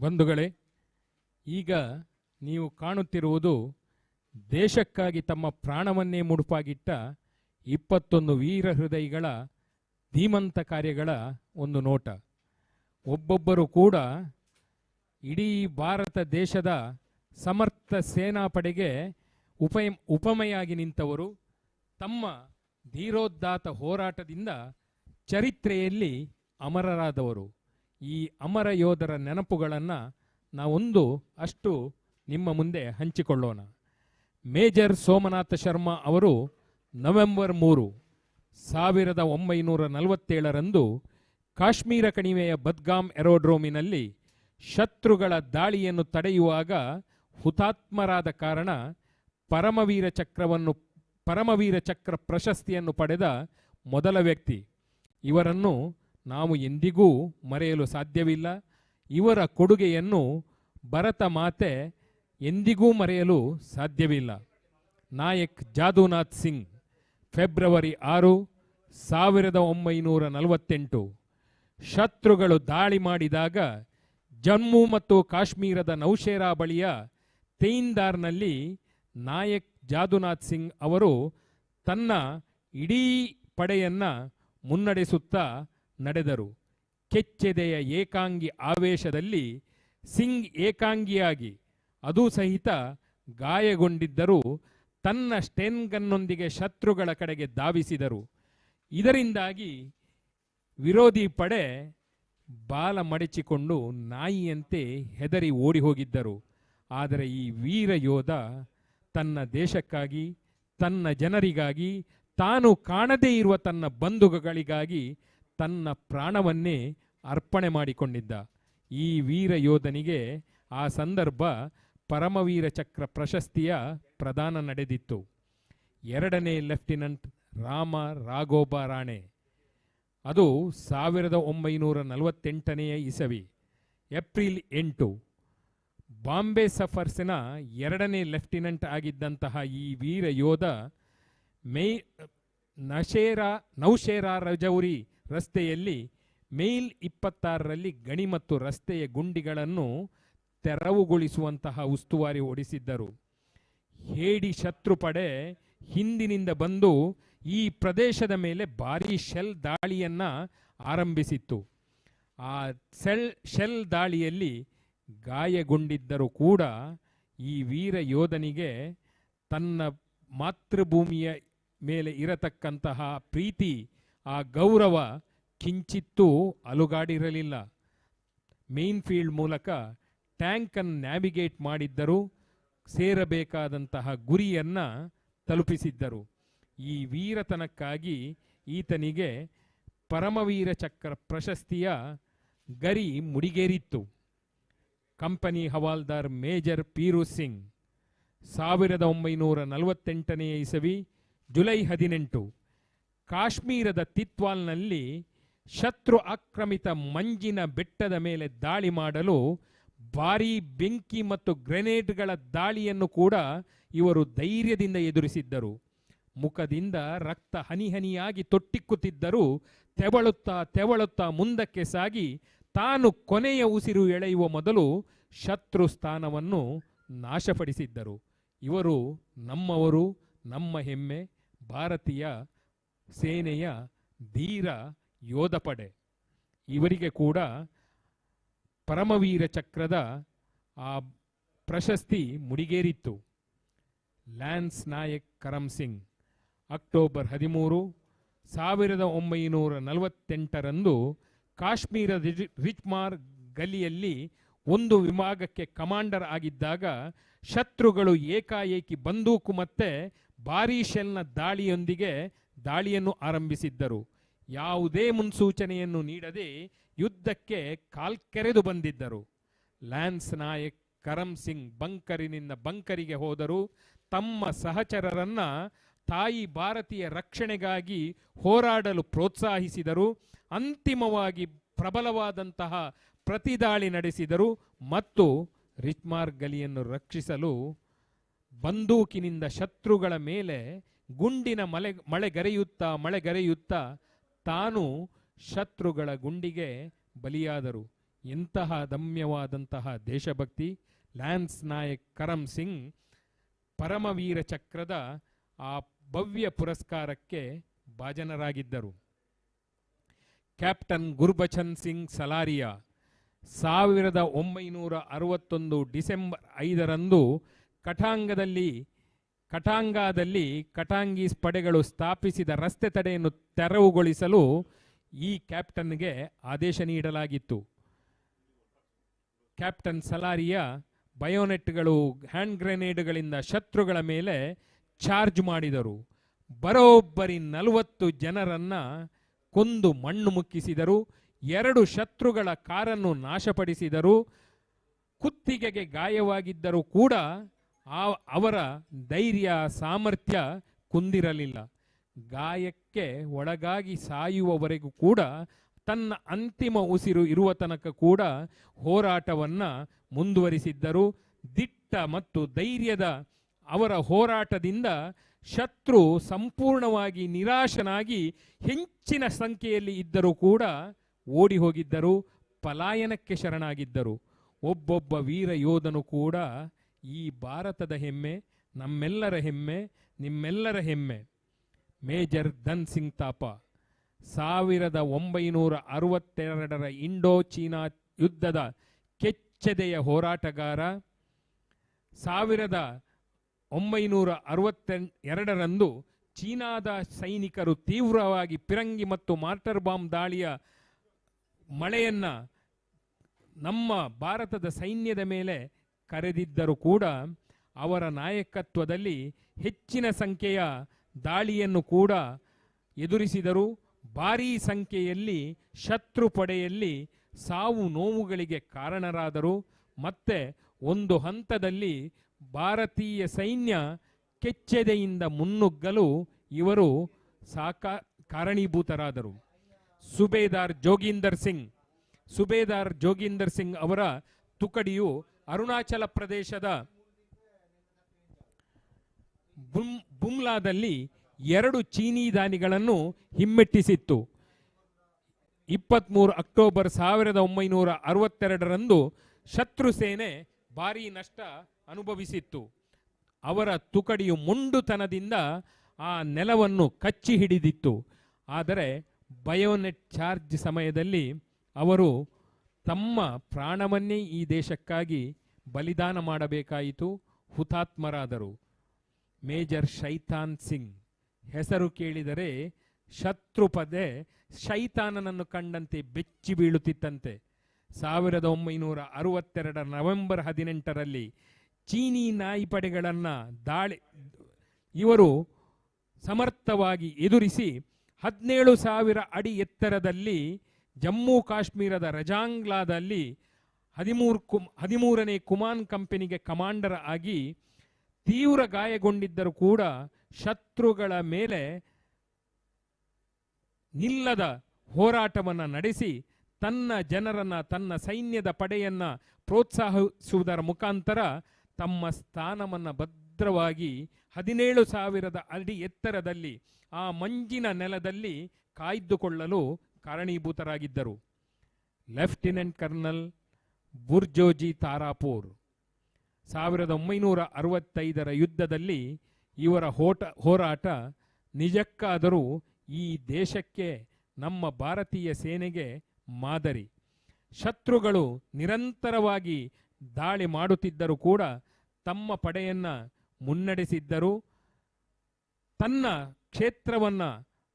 ಬಂಧುಗಳೇ, ಈಗ ನೀವು ಕಾಣುತ್ತಿರುವುದು ದೇಶಕ್ಕಾಗಿ ತಮ್ಮ ಪ್ರಾಣವನ್ನೇ ಮುಡುಪಾಗಿಟ್ಟ 21 ವೀರ ಹೃದಯಿಗಳ ಧೀಮಂತ ಕಾರ್ಯಗಳ ಒಂದು ನೋಟ. ಒಬ್ಬೊಬ್ಬರು ಕೂಡ ಇಡೀ ಭಾರತ ದೇಶದ ಸಮರ್ಥ ಸೇನಾಪಡೆಗೆ ಉಪಮೆಯಾಗಿ ನಿಂತವರು. ತಮ್ಮ ಧೀರೋದ್ದಾತ ಹೋರಾಟದಿಂದ ಚರಿತ್ರೆಯಲ್ಲಿ ಅಮರರಾದವರು. ಈ ಅಮರ ಯೋಧರ ನೆನಪುಗಳನ್ನು ನಾವೊಂದು ಅಷ್ಟು ನಿಮ್ಮ ಮುಂದೆ ಹಂಚಿಕೊಳ್ಳೋಣ. ಮೇಜರ್ ಸೋಮನಾಥ ಶರ್ಮಾ ಅವರು ನವೆಂಬರ್ 3, 1947ರಂದು ಕಾಶ್ಮೀರ ಕಣಿವೆಯ ಬದ್ಗಾಮ್ ಏರೋಡ್ರೋಮಿನಲ್ಲಿ ಶತ್ರುಗಳ ದಾಳಿಯನ್ನು ತಡೆಯುವಾಗ ಹುತಾತ್ಮರಾದ ಕಾರಣ ಪರಮವೀರ ಚಕ್ರ ಪ್ರಶಸ್ತಿಯನ್ನು ಪಡೆದ ಮೊದಲ ವ್ಯಕ್ತಿ. ಇವರನ್ನು ನಾವು ಎಂದಿಗೂ ಮರೆಯಲು ಸಾಧ್ಯವಿಲ್ಲ. ಇವರ ಕೊಡುಗೆಯನ್ನು ಭರತ ಮಾತೆ ಎಂದಿಗೂ ಮರೆಯಲು ಸಾಧ್ಯವಿಲ್ಲ. ನಾಯಕ್ ಜಾದೂನಾಥ್ ಸಿಂಗ್, ಫೆಬ್ರವರಿ 6, 1948. ಶತ್ರುಗಳು ದಾಳಿ ಮಾಡಿದಾಗ ಜಮ್ಮು ಮತ್ತು ಕಾಶ್ಮೀರದ ನೌಶೇರಾ ಬಳಿಯ ತೇಯಿಂದಾರ್ನಲ್ಲಿ ನಾಯಕ್ ಜಾದೂನಾಥ್ ಸಿಂಗ್ ಅವರು ತನ್ನ ಇಡೀ ಪಡೆಯನ್ನು ಮುನ್ನಡೆಸುತ್ತಾ ನಡೆದರು. ಕೆಚ್ಚೆದೆಯ ಏಕಾಂಗಿ ಆವೇಶದಲ್ಲಿ ಸಿಂಗ್ ಏಕಾಂಗಿಯಾಗಿ, ಅದೂ ಸಹಿತ ಗಾಯಗೊಂಡಿದ್ದರೂ ತನ್ನ ಸ್ಟೆನ್ಗನ್ನೊಂದಿಗೆ ಶತ್ರುಗಳ ಕಡೆಗೆ ಧಾವಿಸಿದರು. ಇದರಿಂದಾಗಿ ವಿರೋಧಿ ಪಡೆ ಬಾಲ ಮಡಚಿಕೊಂಡು ನಾಯಿಯಂತೆ ಹೆದರಿ ಓಡಿ ಹೋಗಿದ್ದರು. ಆದರೆ ಈ ವೀರ ಯೋಧ ತನ್ನ ದೇಶಕ್ಕಾಗಿ, ತನ್ನ ಜನರಿಗಾಗಿ, ತಾನು ಕಾಣದೇ ಇರುವ ತನ್ನ ಬಂಧುಗಳಿಗಾಗಿ ತನ್ನ ಪ್ರಾಣವನ್ನೇ ಅರ್ಪಣೆ ಮಾಡಿಕೊಂಡಿದ್ದ. ಈ ವೀರ ಯೋಧನಿಗೆ ಆ ಸಂದರ್ಭ ಪರಮವೀರ ಚಕ್ರ ಪ್ರಶಸ್ತಿಯ ಪ್ರದಾನ ನಡೆದಿತ್ತು. 2ನೇ ಲೆಫ್ಟಿನೆಂಟ್ ರಾಮ ರಾಘೋಬ ರಾಣೆ, ಅದು 1948ನೇ ಇಸವಿ ಏಪ್ರಿಲ್ 8. ಬಾಂಬೆ ಸಫರ್ಸ್ನ 2ನೇ ಲೆಫ್ಟಿನೆಂಟ್ ಆಗಿದ್ದಂತಹ ಈ ವೀರ ಯೋಧ ನೌಶೇರಾ ರಜೌರಿ ರಸ್ತೆಯಲ್ಲಿ ಮೈಲ್ 26ರಲ್ಲಿ ಗಣಿ ಮತ್ತು ರಸ್ತೆಯ ಗುಂಡಿಗಳನ್ನು ತೆರವುಗೊಳಿಸುವಂತಹ ಉಸ್ತುವಾರಿ ಹೊಡಿಸಿದ್ದರು. ಹೇಡಿ ಶತ್ರುಪಡೆ ಹಿಂದಿನಿಂದ ಬಂದು ಈ ಪ್ರದೇಶದ ಮೇಲೆ ಭಾರೀ ಶೆಲ್ ದಾಳಿಯನ್ನು ಆರಂಭಿಸಿತ್ತು. ಆ ಶೆಲ್ ದಾಳಿಯಲ್ಲಿ ಗಾಯಗೊಂಡಿದ್ದರೂ ಕೂಡ ಈ ವೀರ ಯೋಧನಿಗೆ ತನ್ನ ಮಾತೃಭೂಮಿಯ ಮೇಲೆ ಇರತಕ್ಕಂತಹ ಪ್ರೀತಿ, ಆ ಗೌರವ ಕಿಂಚಿತ್ತೂ ಅಲುಗಾಡಿರಲಿಲ್ಲ. ಮೇನ್ ಫೀಲ್ಡ್ ಮೂಲಕ ಟ್ಯಾಂಕನ್ನು ನ್ಯಾವಿಗೇಟ್ ಮಾಡಿದ್ದರೂ ಸೇರಬೇಕಾದಂತಹ ಗುರಿಯನ್ನು ತಲುಪಿಸಿದ್ದರು. ಈ ವೀರತನಕ್ಕಾಗಿ ಈತನಿಗೆ ಪರಮವೀರ ಚಕ್ರ ಪ್ರಶಸ್ತಿಯ ಗರಿ ಮುಡಿಗೇರಿತ್ತು. ಕಂಪನಿ ಹವಾಲ್ದಾರ್ ಮೇಜರ್ ಪೀರು ಸಿಂಗ್, 1948ನೇ ಇಸವಿ ಜುಲೈ 18, ಕಾಶ್ಮೀರದ ತಿತ್ವಾಲ್ನಲ್ಲಿ ಶತ್ರು ಆಕ್ರಮಿತ ಮಂಜಿನ ಬೆಟ್ಟದ ಮೇಲೆ ದಾಳಿ ಮಾಡಲು ಭಾರೀ ಬೆಂಕಿ ಮತ್ತು ಗ್ರೆನೇಡ್ಗಳ ದಾಳಿಯನ್ನು ಕೂಡ ಇವರು ಧೈರ್ಯದಿಂದ ಎದುರಿಸಿದ್ದರು. ಮುಖದಿಂದ ರಕ್ತ ಹನಿಹನಿಯಾಗಿ ತೊಟ್ಟಿಕ್ಕುತ್ತಿದ್ದರೂ ತೆವಳುತ್ತಾ ಮುಂದಕ್ಕೆ ಸಾಗಿ ತಾನು ಕೊನೆಯ ಉಸಿರು ಎಳೆಯುವ ಮೊದಲು ಶತ್ರು ಸ್ಥಾನವನ್ನು ನಾಶಪಡಿಸಿದ್ದರು. ಇವರು ನಮ್ಮವರು, ನಮ್ಮ ಹೆಮ್ಮೆ, ಭಾರತೀಯ ಸೇನೆಯ ಧೀರ ಯೋಧ ಪಡೆ. ಇವರಿಗೆ ಕೂಡ ಪರಮವೀರ ಚಕ್ರದ ಆ ಪ್ರಶಸ್ತಿ ಮುಡಿಗೇರಿತ್ತು. ಲ್ಯಾನ್ಸ್ ನಾಯಕ್ ಕರಮ್ ಸಿಂಗ್, ಅಕ್ಟೋಬರ್ 13, 1948ರಂದು ಕಾಶ್ಮೀರದ ರಿಚ್ಮಾರ್ ಗಲಿಯಲ್ಲಿ ಒಂದು ವಿಭಾಗಕ್ಕೆ ಕಮಾಂಡರ್ ಆಗಿದ್ದಾಗ ಶತ್ರುಗಳು ಏಕಾಏಕಿ ಬಂದೂಕು ಮತ್ತೆ ಭಾರೀ ಶೆಲ್ನ ದಾಳಿಯನ್ನು ಆರಂಭಿಸಿದ್ದರು. ಯಾವುದೇ ಮುನ್ಸೂಚನೆಯನ್ನು ನೀಡದೆ ಯುದ್ಧಕ್ಕೆ ಕಾಲ್ಕೆರೆದು ಬಂದಿದ್ದರು. ಲ್ಯಾನ್ಸ್ ನಾಯಕ್ ಕರಮ್ ಸಿಂಗ್ ಬಂಕರಿನಿಂದ ಬಂಕರಿಗೆ ಹೋದರು. ತಮ್ಮ ಸಹಚರರನ್ನ ತಾಯಿ ಭಾರತೀಯ ರಕ್ಷಣೆಗಾಗಿ ಹೋರಾಡಲು ಪ್ರೋತ್ಸಾಹಿಸಿದರು. ಅಂತಿಮವಾಗಿ ಪ್ರಬಲವಾದಂತಹ ಪ್ರತಿದಾಳಿ ನಡೆಸಿದರು ಮತ್ತು ರಿಚ್ಮಾರ್ ಗಲಿಯನ್ನು ರಕ್ಷಿಸಲು ಬಂದೂಕಿನಿಂದ ಶತ್ರುಗಳ ಮೇಲೆ ಗುಂಡಿನ ಮಳೆಗರೆಯುತ್ತಾ ತಾನು ಶತ್ರುಗಳ ಗುಂಡಿಗೆ ಬಲಿಯಾದರು. ಎಂತಹ ದಮ್ಯವಾದಂತಹ ದೇಶಭಕ್ತಿ! ಲ್ಯಾನ್ಸ್ ನಾಯಕ್ ಕರಮ್ ಸಿಂಗ್ ಪರಮವೀರ ಚಕ್ರದ ಆ ಭವ್ಯ ಪುರಸ್ಕಾರಕ್ಕೆ ಭಾಜನರಾಗಿದ್ದರು. ಕ್ಯಾಪ್ಟನ್ ಗುರ್ಬಚನ್ ಸಿಂಗ್ ಸಲಾರಿಯಾ 1961 ಡಿಸೆಂಬರ್ 5ರಂದು ಕಟಾಂಗಾದಲ್ಲಿ ಕಟಾಂಗೀಸ್ ಪಡೆಗಳು ಸ್ಥಾಪಿಸಿದ ರಸ್ತೆ ತಡೆಯನ್ನು ತೆರವುಗೊಳಿಸಲು ಈ ಕ್ಯಾಪ್ಟನ್ಗೆ ಆದೇಶ ನೀಡಲಾಗಿತ್ತು. ಕ್ಯಾಪ್ಟನ್ ಸಲಾರಿಯಾ ಬಯೋನೆಟ್ಗಳು, ಹ್ಯಾಂಡ್ ಗ್ರೆನೇಡ್ಗಳಿಂದ ಶತ್ರುಗಳ ಮೇಲೆ ಚಾರ್ಜ್ ಮಾಡಿದರು. ಬರೋಬ್ಬರಿ 40 ಜನರನ್ನ ಕೊಂದು ಮಣ್ಣು ಮುಕ್ಕಿಸಿದರು. 2 ಶತ್ರುಗಳ ಕಾರನ್ನು ನಾಶಪಡಿಸಿದರು. ಕುತ್ತಿಗೆಗೆ ಗಾಯವಾಗಿದ್ದರೂ ಕೂಡ ಅವರ ಧೈರ್ಯ ಸಾಮರ್ಥ್ಯ ಕುಂದಿರಲಿಲ್ಲ. ಗಾಯಕ್ಕೆ ಒಳಗಾಗಿ ಸಾಯುವವರೆಗೂ ಕೂಡ, ತನ್ನ ಅಂತಿಮ ಉಸಿರು ಇರುವ ತನಕ ಕೂಡ ಹೋರಾಟವನ್ನ ಮುಂದುವರಿಸಿದ್ದರು. ದಿಟ್ಟ ಮತ್ತು ಧೈರ್ಯದ ಅವರ ಹೋರಾಟದಿಂದ ಶತ್ರು ಸಂಪೂರ್ಣವಾಗಿ ನಿರಾಶನಾಗಿ ಹೆಚ್ಚಿನ ಸಂಖ್ಯೆಯಲ್ಲಿ ಇದ್ದರೂ ಕೂಡ ಓಡಿ ಹೋಗಿದ್ದರು, ಪಲಾಯನಕ್ಕೆ ಶರಣಾಗಿದ್ದರು. ಒಬ್ಬೊಬ್ಬ ವೀರ ಯೋಧನು ಕೂಡ ಈ ಭಾರತದ ಹೆಮ್ಮೆ, ನಮ್ಮೆಲ್ಲರ ಹೆಮ್ಮೆ, ನಿಮ್ಮೆಲ್ಲರ ಹೆಮ್ಮೆ. ಮೇಜರ್ ಧನ್ ಸಿಂಗ್ ಥಾಪಾ 1962ರ ಇಂಡೋ ಚೀನಾ ಯುದ್ಧದ ಕೆಚ್ಚೆದೆಯ ಹೋರಾಟಗಾರ. 1962ರಂದು ಚೀನಾದ ಸೈನಿಕರು ತೀವ್ರವಾಗಿ ಪಿರಂಗಿ ಮತ್ತು ಮಾರ್ಟರ್ ಬಾಂಬ್ ದಾಳಿಯ ಮಳೆಯನ್ನ ನಮ್ಮ ಭಾರತದ ಸೈನ್ಯದ ಮೇಲೆ ಕರೆದಿದ್ದರೂ ಕೂಡ ಅವರ ನಾಯಕತ್ವದಲ್ಲಿ ಹೆಚ್ಚಿನ ಸಂಖ್ಯೆಯ ದಾಳಿಯನ್ನು ಕೂಡ ಎದುರಿಸಿದರು. ಭಾರೀ ಸಂಖ್ಯೆಯಲ್ಲಿ ಶತ್ರು ಪಡೆಯಲ್ಲಿ ಸಾವು ನೋವುಗಳಿಗೆ ಕಾರಣರಾದರು. ಮತ್ತೆ ಒಂದು ಹಂತದಲ್ಲಿ ಭಾರತೀಯ ಸೈನ್ಯ ಕೆಚ್ಚೆದೆಯಿಂದ ಮುನ್ನುಗ್ಗಲು ಇವರು ಕಾರಣೀಭೂತರಾದರು. ಸುಬೇದಾರ್ ಜೋಗೀಂದರ್ ಸಿಂಗ್ ಅವರ ತುಕಡಿಯು ಅರುಣಾಚಲ ಪ್ರದೇಶದ ಬುಮ್ಲಾದಲ್ಲಿ 2 ಚೀನೀ ದಾನಿಗಳನ್ನು ಹಿಮ್ಮೆಟ್ಟಿಸಿತ್ತು. 23 ಅಕ್ಟೋಬರ್ 1962ರಂದು ಶತ್ರು ಸೇನೆ ಭಾರೀ ನಷ್ಟ ಅನುಭವಿಸಿತ್ತು. ಅವರ ತುಕಡಿಯು ಮೊಂಡುತನದಿಂದ ಆ ನೆಲವನ್ನು ಕಚ್ಚಿ ಹಿಡಿದಿತ್ತು. ಆದರೆ ಬಯೋನೆಟ್ ಚಾರ್ಜ್ ಸಮಯದಲ್ಲಿ ಅವರು ತಮ್ಮ ಪ್ರಾಣವನ್ನೇ ಈ ದೇಶಕ್ಕಾಗಿ ಬಲಿದಾನ ಮಾಡಬೇಕಾಯಿತು, ಹುತಾತ್ಮರಾದರು. ಮೇಜರ್ ಶೈತಾನ್ ಸಿಂಗ್ ಹೆಸರು ಕೇಳಿದರೆ ಶತ್ರುಪದೆ ಶೈತಾನನನ್ನು ಕಂಡಂತೆ ಬೆಚ್ಚಿ ಬೀಳುತ್ತಿತ್ತಂತೆ. 1962 ನವೆಂಬರ್ 18ರಲ್ಲಿ ಚೀನೀ ನಾಯಿ ಪಡೆಗಳನ್ನು ಇವರು ಸಮರ್ಥವಾಗಿ ಎದುರಿಸಿ 17,000 ಅಡಿ ಎತ್ತರದಲ್ಲಿ ಜಮ್ಮು ಕಾಶ್ಮೀರದ ರಜಾಂಗ್ಲಾದಲ್ಲಿ 13ನೇ ಕುಮಾನ್ ಕಂಪನಿಗೆ ಕಮಾಂಡರ್ ಆಗಿ ತೀವ್ರ ಗಾಯಗೊಂಡಿದ್ದರೂ ಕೂಡ ಶತ್ರುಗಳ ಮೇಲೆ ನಿಲ್ಲದ ಹೋರಾಟವನ್ನು ನಡೆಸಿ ತನ್ನ ಜನರನ್ನ, ತನ್ನ ಸೈನ್ಯದ ಪಡೆಯನ್ನ ಪ್ರೋತ್ಸಾಹಿಸುವುದರ ಮುಖಾಂತರ ತಮ್ಮ ಸ್ಥಾನವನ್ನು ಭದ್ರವಾಗಿ 17,000 ಅಡಿ ಎತ್ತರದಲ್ಲಿ ಆ ಮಂಜಿನ ನೆಲದಲ್ಲಿ ಕಾಯ್ದುಕೊಳ್ಳಲು ಕಾರಣೀಭೂತರಾಗಿದ್ದರು. ಲೆಫ್ಟಿನೆಂಟ್ ಕರ್ನಲ್ ಬುರ್ಜೋಜಿ ತಾರಾಪುರ್ 1965ರ ಯುದ್ಧದಲ್ಲಿ ಇವರ ಹೋರಾಟ ನಿಜಕ್ಕಾದರೂ ಈ ದೇಶಕ್ಕೆ, ನಮ್ಮ ಭಾರತೀಯ ಸೇನೆಗೆ ಮಾದರಿ. ಶತ್ರುಗಳು ನಿರಂತರವಾಗಿ ದಾಳಿ ಮಾಡುತ್ತಿದ್ದರೂ ಕೂಡ ತಮ್ಮ ಪಡೆಯನ್ನ ಮುನ್ನಡೆಸಿದ್ದರು. ತನ್ನ ಕ್ಷೇತ್ರವನ್ನ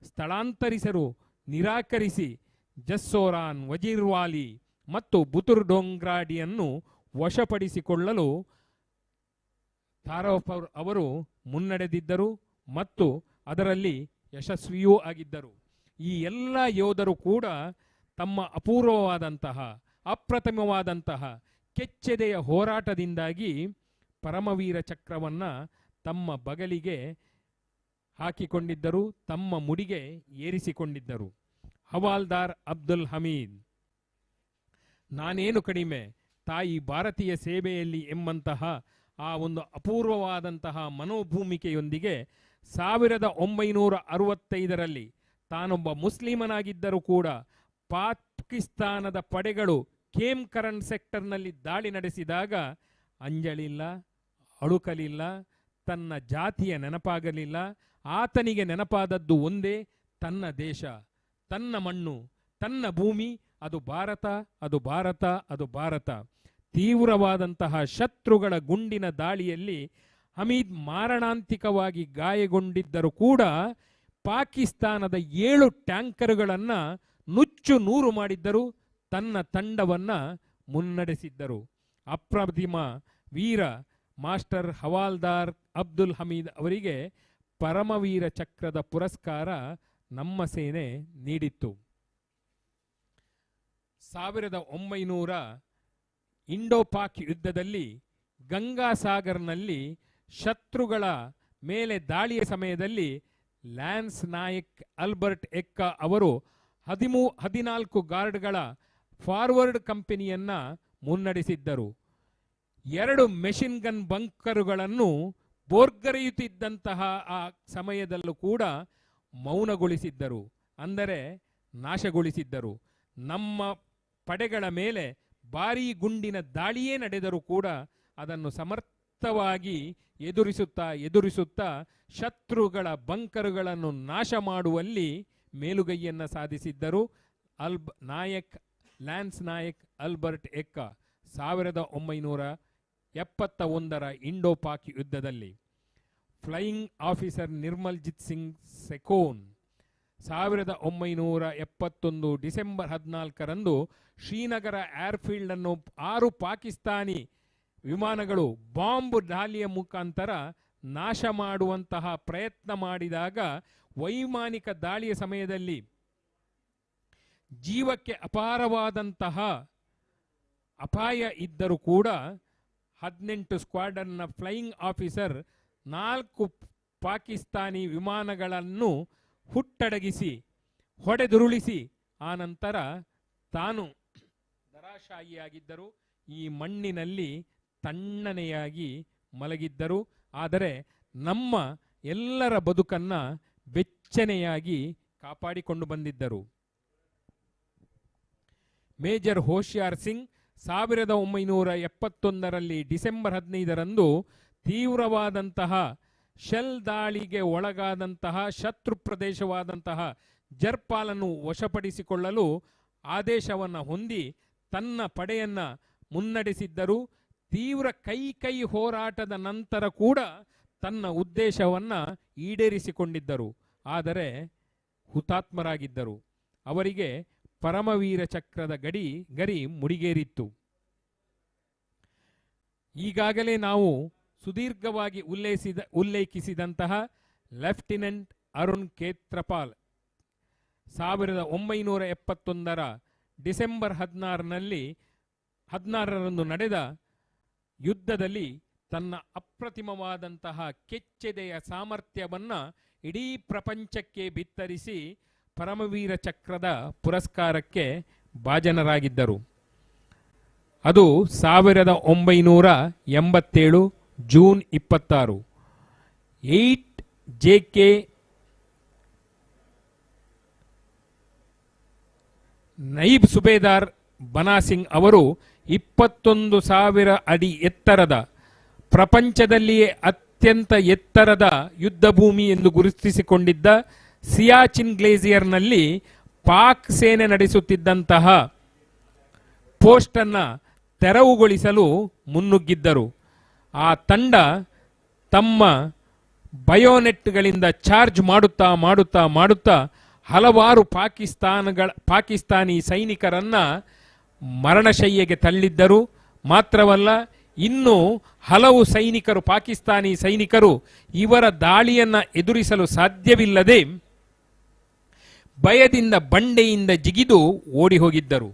ಸ್ಥಳಾಂತರಿಸಲು ನಿರಾಕರಿಸಿ ಜಸ್ಸೋರಾನ್, ವಜೀರ್ವಾಲಿ ಮತ್ತು ಬುತುರ್ ಡೋಂಗ್ರಾಡಿಯನ್ನು ವಶಪಡಿಸಿಕೊಳ್ಳಲು ತಾರಾಪುರ್ ಅವರು ಮುನ್ನಡೆದಿದ್ದರು ಮತ್ತು ಅದರಲ್ಲಿ ಯಶಸ್ವಿಯೂ ಆಗಿದ್ದರು. ಈ ಎಲ್ಲ ಯೋಧರು ಕೂಡ ತಮ್ಮ ಅಪೂರ್ವವಾದಂತಹ, ಅಪ್ರತಿಮವಾದಂತಹ ಕೆಚ್ಚೆದೆಯ ಹೋರಾಟದಿಂದಾಗಿ ಪರಮವೀರ ಚಕ್ರವನ್ನು ತಮ್ಮ ಬಗಲಿಗೆ ಹಾಕಿಕೊಂಡಿದ್ದರು, ತಮ್ಮ ಮುಡಿಗೆ ಏರಿಸಿಕೊಂಡಿದ್ದರು. ಹವಾಲ್ದಾರ್ ಅಬ್ದುಲ್ ಹಮೀದ್ ನಾನೇನು ಕಡಿಮೆ, ತಾಯಿ ಭಾರತೀಯ ಸೇವೆಯಲ್ಲಿ ಎಂಬಂತಹ ಆ ಒಂದು ಅಪೂರ್ವವಾದಂತಹ ಮನೋಭೂಮಿಕೆಯೊಂದಿಗೆ 1965ರಲ್ಲಿ ತಾನೊಬ್ಬ ಮುಸ್ಲಿಮನಾಗಿದ್ದರೂ ಕೂಡ ಪಾಕಿಸ್ತಾನದ ಪಡೆಗಳು ಖೇಮ್ಕರಣ್ ಸೆಕ್ಟರ್ನಲ್ಲಿ ದಾಳಿ ನಡೆಸಿದಾಗ ಅಂಜಲಿಲ್ಲ, ಅಳುಕಲಿಲ್ಲ, ತನ್ನ ಜಾತಿಯ ನೆನಪಾಗಲಿಲ್ಲ. ಆತನಿಗೆ ನೆನಪಾದದ್ದು ಒಂದೇ, ತನ್ನ ದೇಶ, ತನ್ನ ಮಣ್ಣು, ತನ್ನ ಭೂಮಿ, ಅದು ಭಾರತ, ಅದು ಭಾರತ, ಅದು ಭಾರತ. ತೀವ್ರವಾದಂತಹ ಶತ್ರುಗಳ ಗುಂಡಿನ ದಾಳಿಯಲ್ಲಿ ಹಮೀದ್ ಮಾರಣಾಂತಿಕವಾಗಿ ಗಾಯಗೊಂಡಿದ್ದರೂ ಕೂಡ ಪಾಕಿಸ್ತಾನದ 7 ಟ್ಯಾಂಕರುಗಳನ್ನು ನುಚ್ಚು ನೂರು ಮಾಡಿದ್ದರು, ತನ್ನ ತಂಡವನ್ನು ಮುನ್ನಡೆಸಿದ್ದರು. ಅಪ್ರತಿಮ ವೀರ ಮಾಸ್ಟರ್ ಹವಾಲ್ದಾರ್ ಅಬ್ದುಲ್ ಹಮೀದ್ ಅವರಿಗೆ ಪರಮವೀರ ಚಕ್ರದ ಪುರಸ್ಕಾರ ನಮ್ಮ ಸೇನೆ ನೀಡಿತ್ತು. 1900 ಇಂಡೋ-ಪಾಕ್ ಯುದ್ಧದಲ್ಲಿ ಗಂಗಾಸಾಗರ್ನಲ್ಲಿ ಶತ್ರುಗಳ ಮೇಲೆ ದಾಳಿಯ ಸಮಯದಲ್ಲಿ ಲ್ಯಾನ್ಸ್ ನಾಯಕ್ ಅಲ್ಬರ್ಟ್ ಎಕ್ಕಾ ಅವರು 14 ಗಾರ್ಡ್ಗಳ ಫಾರ್ವರ್ಡ್ ಕಂಪನಿಯನ್ನು ಮುನ್ನಡೆಸಿದ್ದರು. 2 ಮೆಷಿನ್ ಗನ್ ಬಂಕರುಗಳನ್ನು ಬೋರ್ಗರೆಯುತ್ತಿದ್ದಂತಹ ಆ ಸಮಯದಲ್ಲೂ ಕೂಡ ಮೌನಗೊಳಿಸಿದ್ದರು, ಅಂದರೆ ನಾಶಗೊಳಿಸಿದ್ದರು. ನಮ್ಮ ಪಡೆಗಳ ಮೇಲೆ ಭಾರೀ ಗುಂಡಿನ ದಾಳಿಯೇ ನಡೆದರೂ ಕೂಡ ಅದನ್ನು ಸಮರ್ಥವಾಗಿ ಎದುರಿಸುತ್ತಾ ಶತ್ರುಗಳ ಬಂಕರುಗಳನ್ನು ನಾಶ ಮಾಡುವಲ್ಲಿ ಮೇಲುಗೈಯನ್ನು ಸಾಧಿಸಿದ್ದರು ಲ್ಯಾನ್ಸ್ ನಾಯಕ್ ಅಲ್ಬರ್ಟ್ ಎಕ್ಕಾ 1971 ಇಂಡೋ-ಪಾಕ್ ಯುದ್ಧದಲ್ಲಿ. Flying officer ನಿರ್ಮಲ್ಜಿತ್ Singh ಸೆಕೋನ್ 1971 December 14 Srinagar airfield ಅನ್ನು 6 ಪಾಕಿಸ್ತಾನಿ ವಿಮಾನಗಳು ಬಾಂಬ್ ದಾಳಿಯ ಮುಖಾಂತರ ನಾಶ ಮಾಡುವಂತಹ ಪ್ರಯತ್ನ ಮಾಡಿದಾಗ ವೈಮಾನಿಕ ದಾಳಿಯ ಸಮಯದಲ್ಲಿ ಜೀವಕ್ಕೆ ಅಪಾರವಾದಂತಹ ಅಪಾಯ ಇದ್ದರೂ ಕೂಡ 18 ಸ್ಕ್ವಾಡ್ರನ್ನ ಫ್ಲೈಯಿಂಗ್ ಆಫೀಸರ್ 4 ಪಾಕಿಸ್ತಾನಿ ವಿಮಾನಗಳನ್ನು ಹುಟ್ಟಡಗಿಸಿ ಹೊಡೆದುರುಳಿಸಿ ಆನಂತರ ತಾನು ಧರಾಶಾಯಿಯಾಗಿದ್ದರು. ಈ ಮಣ್ಣಿನಲ್ಲಿ ತಣ್ಣನೆಯಾಗಿ ಮಲಗಿದ್ದರು. ಆದರೆ ನಮ್ಮ ಎಲ್ಲರ ಬದುಕನ್ನು ಬೆಚ್ಚನೆಯಾಗಿ ಕಾಪಾಡಿಕೊಂಡು ಬಂದಿದ್ದರು. ಮೇಜರ್ ಹೋಶಿಯಾರ್ ಸಿಂಗ್ 1971 ಡಿಸೆಂಬರ್ 15 ತೀವ್ರವಾದಂತಹ ಶೆಲ್ ದಾಳಿಗೆ ಒಳಗಾದಂತಹ ಶತ್ರು ಪ್ರದೇಶವಾದಂತಹ ಜರ್ಪಾಲನ್ನು ವಶಪಡಿಸಿಕೊಳ್ಳಲು ಆದೇಶವನ್ನು ಹೊಂದಿ ತನ್ನ ಪಡೆಯನ್ನು ಮುನ್ನಡೆಸಿದ್ದರು. ತೀವ್ರ ಕೈ ಹೋರಾಟದ ನಂತರ ಕೂಡ ತನ್ನ ಉದ್ದೇಶವನ್ನು ಈಡೇರಿಸಿಕೊಂಡಿದ್ದರು. ಆದರೆ ಹುತಾತ್ಮರಾಗಿದ್ದರು. ಅವರಿಗೆ ಪರಮವೀರ ಚಕ್ರದ ಗರಿ ಮುಡಿಗೇರಿತ್ತು. ಈಗಾಗಲೇ ನಾವು ಸುದೀರ್ಘವಾಗಿ ಉಲ್ಲೇಖಿಸಿದಂತಹ ಲೆಫ್ಟಿನೆಂಟ್ ಅರುಣ್ ಖೇತ್ರಪಾಲ್ 1971 ಡಿಸೆಂಬರ್ 16 ನಡೆದ ಯುದ್ಧದಲ್ಲಿ ತನ್ನ ಅಪ್ರತಿಮವಾದಂತಹ ಕೆಚ್ಚೆದೆಯ ಸಾಮರ್ಥ್ಯವನ್ನು ಇಡೀ ಪ್ರಪಂಚಕ್ಕೆ ಬಿತ್ತರಿಸಿ ಪರಮವೀರ ಚಕ್ರದ ಪುರಸ್ಕಾರಕ್ಕೆ ಭಾಜನರಾಗಿದ್ದರು. ಅದು 1987 ಜೂನ್ 26. 8 JK ನೈಬ್ ಸುಬೇದಾರ್ ಬನಾಸಿಂಗ್ ಅವರು 21,000 ಅಡಿ ಎತ್ತರದ, ಪ್ರಪಂಚದಲ್ಲಿಯೇ ಅತ್ಯಂತ ಎತ್ತರದ ಯುದ್ಧ ಭೂಮಿ ಎಂದು ಗುರುತಿಸಿಕೊಂಡಿದ್ದ ಸಿಯಾಚಿನ್ ಗ್ಲೇಸಿಯರ್ನಲ್ಲಿ ಪಾಕ್ ಸೇನೆ ನಡೆಸುತ್ತಿದ್ದಂತಹ ಪೋಸ್ಟನ್ನು ತೆರವುಗೊಳಿಸಲು ಮುನ್ನುಗ್ಗಿದ್ದರು. ಆ ತಂಡ ತಮ್ಮ ಬಯೋನೆಟ್ಗಳಿಂದ ಚಾರ್ಜ್ ಮಾಡುತ್ತಾ ಹಲವಾರು ಪಾಕಿಸ್ತಾನಿ ಸೈನಿಕರನ್ನ ಮರಣಶಯ್ಯೆಗೆ ತಳ್ಳಿದ್ದರು. ಮಾತ್ರವಲ್ಲ, ಇನ್ನು ಹಲವು ಪಾಕಿಸ್ತಾನಿ ಸೈನಿಕರು ಇವರ ದಾಳಿಯನ್ನು ಎದುರಿಸಲು ಸಾಧ್ಯವಿಲ್ಲದೆ ಭಯದಿಂದ ಬಂಡೆಯಿಂದ ಜಿಗಿದು ಓಡಿ ಹೋಗಿದ್ದರು.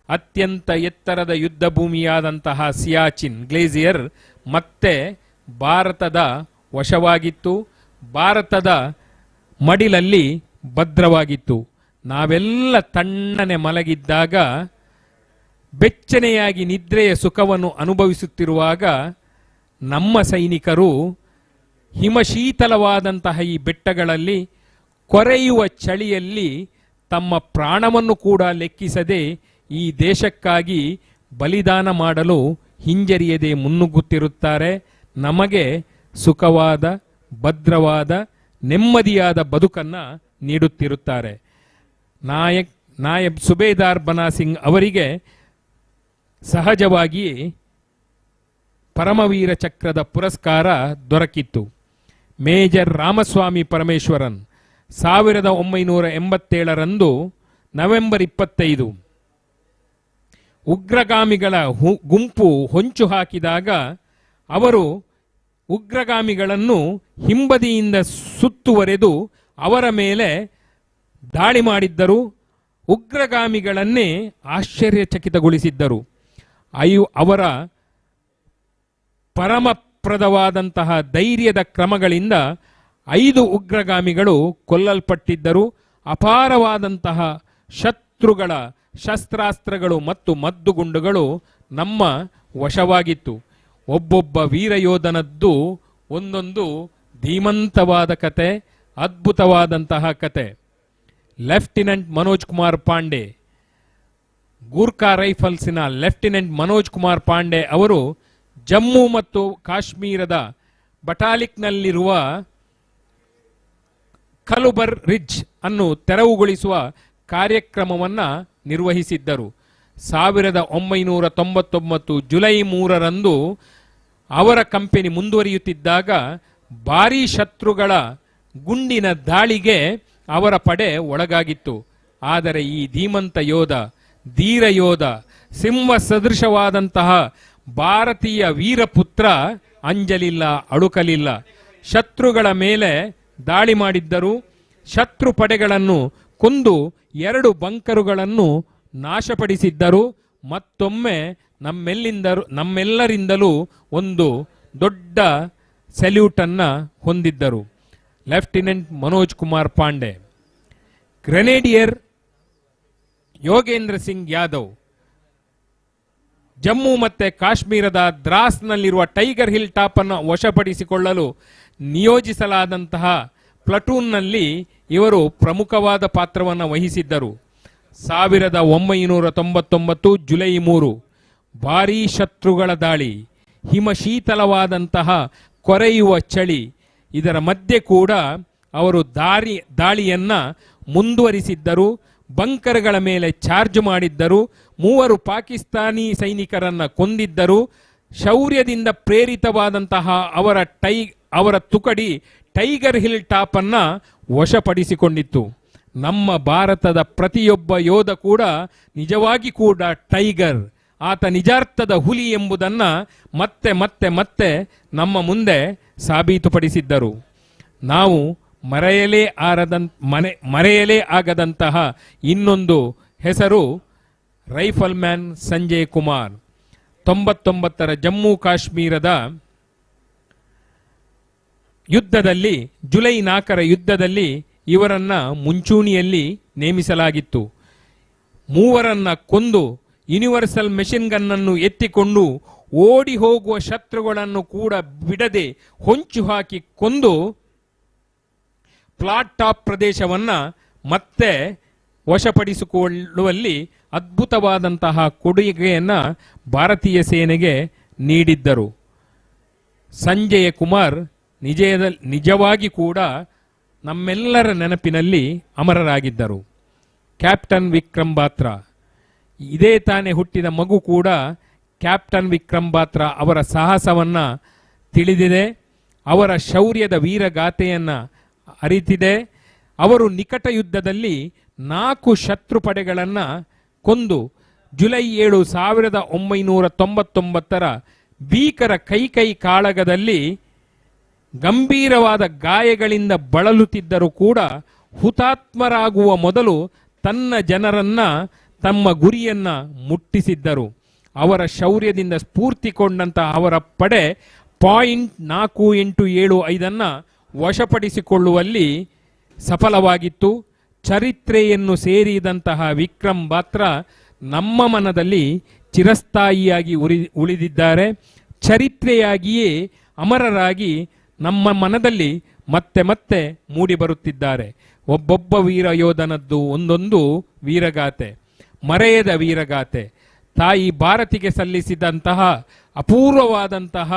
ಅತ್ಯಂತ ಎತ್ತರದ ಯುದ್ಧ ಭೂಮಿಯಾದಂತಹ ಸಿಯಾಚಿನ್ ಗ್ಲೇಸಿಯರ್ ಮತ್ತೆ ಭಾರತದ ವಶವಾಗಿತ್ತು, ಭಾರತದ ಮಡಿಲಲ್ಲಿ ಭದ್ರವಾಗಿತ್ತು. ನಾವೆಲ್ಲ ತಣ್ಣನೆ ಮಲಗಿದ್ದಾಗ, ಬೆಚ್ಚನೆಯಾಗಿ ನಿದ್ರೆಯ ಸುಖವನ್ನು ಅನುಭವಿಸುತ್ತಿರುವಾಗ ನಮ್ಮ ಸೈನಿಕರು ಹಿಮಶೀತಲವಾದಂತಹ ಈ ಬೆಟ್ಟಗಳಲ್ಲಿ ಕೊರೆಯುವ ಚಳಿಯಲ್ಲಿ ತಮ್ಮ ಪ್ರಾಣವನ್ನು ಕೂಡ ಲೆಕ್ಕಿಸದೆ ಈ ದೇಶಕ್ಕಾಗಿ ಬಲಿದಾನ ಮಾಡಲು ಹಿಂಜರಿಯದೆ ಮುನ್ನುಗ್ಗುತ್ತಿರುತ್ತಾರೆ. ನಮಗೆ ಸುಖವಾದ, ಭದ್ರವಾದ, ನೆಮ್ಮದಿಯಾದ ಬದುಕನ್ನು ನೀಡುತ್ತಿರುತ್ತಾರೆ. ನಾಯಬ್ ಸುಬೇದಾರ್ ಬನಾಸಿಂಗ್ ಅವರಿಗೆ ಸಹಜವಾಗಿ ಪರಮವೀರ ಚಕ್ರದ ಪುರಸ್ಕಾರ ದೊರಕಿತ್ತು. ಮೇಜರ್ ರಾಮಸ್ವಾಮಿ ಪರಮೇಶ್ವರನ್ 1987 ನವೆಂಬರ್ 25 ಉಗ್ರಗಾಮಿಗಳ ಗುಂಪು ಹೊಂಚು ಹಾಕಿದಾಗ ಅವರು ಉಗ್ರಗಾಮಿಗಳನ್ನು ಹಿಂಬದಿಯಿಂದ ಸುತ್ತುವರೆದು ಅವರ ಮೇಲೆ ದಾಳಿ ಮಾಡಿದ್ದರು. ಉಗ್ರಗಾಮಿಗಳನ್ನೇ ಆಶ್ಚರ್ಯಚಕಿತಗೊಳಿಸಿದ್ದರು. ಅವರ ಪರಮಪ್ರದವಾದಂತಹ ಧೈರ್ಯದ ಕ್ರಮಗಳಿಂದ 5 ಉಗ್ರಗಾಮಿಗಳು ಕೊಲ್ಲಲ್ಪಟ್ಟಿದ್ದರು. ಅಪಾರವಾದಂತಹ ಶತ್ರುಗಳ ಶಸ್ತ್ರಾಸ್ತ್ರಗಳು ಮತ್ತು ಮದ್ದುಗುಂಡುಗಳು ನಮ್ಮ ವಶವಾಗಿತ್ತು. ಒಬ್ಬೊಬ್ಬ ವೀರಯೋಧನದ್ದು ಒಂದೊಂದು ಧೀಮಂತವಾದ ಕತೆ, ಅದ್ಭುತವಾದಂತಹ ಕತೆ. ಲೆಫ್ಟಿನೆಂಟ್ ಮನೋಜ್ ಕುಮಾರ್ ಪಾಂಡೆ, ಗೂರ್ಖಾ ರೈಫಲ್ಸ್ನ ಲೆಫ್ಟಿನೆಂಟ್ ಮನೋಜ್ ಕುಮಾರ್ ಪಾಂಡೆ ಅವರು ಜಮ್ಮು ಮತ್ತು ಕಾಶ್ಮೀರದ ಬಟಾಲಿಕ್ನಲ್ಲಿರುವ ಕಲುಬರ್ ರಿಡ್ಜ್ ಅನ್ನು ತೆರವುಗೊಳಿಸುವ ಕಾರ್ಯಕ್ರಮವನ್ನು ನಿರ್ವಹಿಸಿದ್ದರು. 1999 ಜುಲೈ 3 ಅವರ ಕಂಪನಿ ಮುಂದುವರಿಯುತ್ತಿದ್ದಾಗ ಭಾರೀ ಶತ್ರುಗಳ ಗುಂಡಿನ ದಾಳಿಗೆ ಅವರ ಪಡೆ ಒಳಗಾಗಿತ್ತು. ಆದರೆ ಈ ಧೀಮಂತ ಯೋಧ, ಧೀರ ಯೋಧ, ಸಿಂಹ ಸದೃಶವಾದಂತಹ ಭಾರತೀಯ ವೀರಪುತ್ರ ಅಂಜಲಿಲ್ಲ, ಅಳುಕಲಿಲ್ಲ. ಶತ್ರುಗಳ ಮೇಲೆ ದಾಳಿ ಮಾಡಿದ್ದರು. ಶತ್ರು ಪಡೆಗಳನ್ನು ಕೊಂದು 2 ಬಂಕರುಗಳನ್ನು ನಾಶಪಡಿಸಿದ್ದರು. ಮತ್ತೊಮ್ಮೆ ನಮ್ಮೆಲ್ಲರಿಂದಲೂ ಒಂದು ದೊಡ್ಡ ಸೆಲ್ಯೂಟನ್ನು ಹೊಂದಿದ್ದರು. ಲೆಫ್ಟಿನೆಂಟ್ ಮನೋಜ್ ಕುಮಾರ್ ಪಾಂಡೆ. ಗ್ರೆನೇಡಿಯರ್ ಯೋಗೇಂದ್ರ ಸಿಂಗ್ ಯಾದವ್ ಜಮ್ಮು ಮತ್ತು ಕಾಶ್ಮೀರದ ದ್ರಾಸ್ನಲ್ಲಿರುವ ಟೈಗರ್ ಹಿಲ್ ಟಾಪ್ ಅನ್ನು ವಶಪಡಿಸಿಕೊಳ್ಳಲು ನಿಯೋಜಿಸಲಾದಂತಹ ಪ್ಲಟೂನ್ನಲ್ಲಿ ಇವರು ಪ್ರಮುಖವಾದ ಪಾತ್ರವನ್ನು ವಹಿಸಿದ್ದರು. 1999 ಜುಲೈ 3 ಭಾರೀ ಶತ್ರುಗಳ ದಾಳಿ, ಹಿಮಶೀತಲವಾದಂತಹ ಕೊರೆಯುವ ಚಳಿ, ಇದರ ಮಧ್ಯೆ ಕೂಡ ಅವರು ದಾಳಿಯನ್ನ ಮುಂದುವರಿಸಿದ್ದರು. ಬಂಕರ್ಗಳ ಮೇಲೆ ಚಾರ್ಜ್ ಮಾಡಿದ್ದರು. 3 ಪಾಕಿಸ್ತಾನಿ ಸೈನಿಕರನ್ನ ಕೊಂದಿದ್ದರು. ಶೌರ್ಯದಿಂದ ಪ್ರೇರಿತವಾದಂತಹ ಅವರ ತುಕಡಿ ಟೈಗರ್ ಹಿಲ್ ಟಾಪ್ ಅನ್ನ ವಶಪಡಿಸಿಕೊಂಡಿತ್ತು. ನಮ್ಮ ಭಾರತದ ಪ್ರತಿಯೊಬ್ಬ ಯೋಧ ಕೂಡ ನಿಜವಾಗಿ ಕೂಡ ಟೈಗರ್, ಆತ ನಿಜಾರ್ಥದ ಹುಲಿ ಎಂಬುದನ್ನ ಮತ್ತೆ ಮತ್ತೆ ಮತ್ತೆ ನಮ್ಮ ಮುಂದೆ ಸಾಬೀತುಪಡಿಸಿದ್ದರು. ನಾವು ಮರೆಯಲೇ ಆಗದಂತಹ ಇನ್ನೊಂದು ಹೆಸರು ರೈಫಲ್ ಮ್ಯಾನ್ ಸಂಜಯ್ ಕುಮಾರ್. 99 ಜಮ್ಮು ಕಾಶ್ಮೀರದ ಯುದ್ಧದಲ್ಲಿ, ಜುಲೈ 4 ಯುದ್ಧದಲ್ಲಿ ಇವರನ್ನ ಮುಂಚೂಣಿಯಲ್ಲಿ ನೇಮಿಸಲಾಗಿತ್ತು. 3 ಕೊಂದು ಯೂನಿವರ್ಸಲ್ ಮೆಷಿನ್ ಗನ್ ಅನ್ನು ಎತ್ತಿಕೊಂಡು ಓಡಿ ಹೋಗುವ ಶತ್ರುಗಳನ್ನು ಕೂಡ ಬಿಡದೆ ಹೊಂಚು ಹಾಕಿ ಕೊಂದು ಫ್ಲಾಟ್ ಟಾಪ್ ಪ್ರದೇಶವನ್ನ ಮತ್ತೆ ವಶಪಡಿಸಿಕೊಳ್ಳುವಲ್ಲಿ ಅದ್ಭುತವಾದಂತಹ ಕೊಡುಗೆಯನ್ನ ಭಾರತೀಯ ಸೇನೆಗೆ ನೀಡಿದ್ದರು. ಸಂಜಯ್ ಕುಮಾರ್ ನಿಜವಾಗಿ ಕೂಡ ನಮ್ಮೆಲ್ಲರ ನೆನಪಿನಲ್ಲಿ ಅಮರರಾಗಿದ್ದರು. ಕ್ಯಾಪ್ಟನ್ ವಿಕ್ರಮ್ ಬಾತ್ರಾ, ಇದೇ ತಾನೇ ಹುಟ್ಟಿದ ಮಗು ಕೂಡ ಕ್ಯಾಪ್ಟನ್ ವಿಕ್ರಮ್ ಬಾತ್ರಾ ಅವರ ಸಾಹಸವನ್ನ ತಿಳಿದಿದೆ, ಅವರ ಶೌರ್ಯದ ವೀರಗಾಥೆಯನ್ನ ಅರಿತಿದೆ. ಅವರು ನಿಕಟ ಯುದ್ಧದಲ್ಲಿ 4 ಶತ್ರು ಪಡೆಗಳನ್ನು ಕೊಂದು ಜುಲೈ 7, 1999 ಭೀಕರ ಕೈ ಕಾಳಗದಲ್ಲಿ ಗಂಭೀರವಾದ ಗಾಯಗಳಿಂದ ಬಳಲುತ್ತಿದ್ದರೂ ಕೂಡ ಹುತಾತ್ಮರಾಗುವ ಮೊದಲು ತನ್ನ ಜನರನ್ನ, ತಮ್ಮ ಗುರಿಯನ್ನ ಮುಟ್ಟಿಸಿದ್ದರು. ಅವರ ಶೌರ್ಯದಿಂದ ಸ್ಫೂರ್ತಿಗೊಂಡಂತಹ ಅವರ ಪಡೆ .4875 ವಶಪಡಿಸಿಕೊಳ್ಳುವಲ್ಲಿ ಸಫಲವಾಗಿತ್ತು. ಚರಿತ್ರೆಯನ್ನು ಸೇರಿದಂತಹ ವಿಕ್ರಮ್ ಬಾತ್ರಾ ನಮ್ಮ ಮನದಲ್ಲಿ ಚಿರಸ್ಥಾಯಿಯಾಗಿ ಉಳಿದಿದ್ದಾರೆ. ಚರಿತ್ರೆಯಾಗಿಯೇ ಅಮರರಾಗಿ ನಮ್ಮ ಮನದಲ್ಲಿ ಮತ್ತೆ ಮತ್ತೆ ಮೂಡಿ ಬರುತ್ತಿದ್ದಾರೆ. ಒಬ್ಬೊಬ್ಬ ವೀರ ಯೋಧನದ್ದು ಒಂದೊಂದು ವೀರಗಾಥೆ, ಮರೆಯದ ವೀರಗಾಥೆ. ತಾಯಿ ಭಾರತಿಗೆ ಸಲ್ಲಿಸಿದಂತಹ ಅಪೂರ್ವವಾದಂತಹ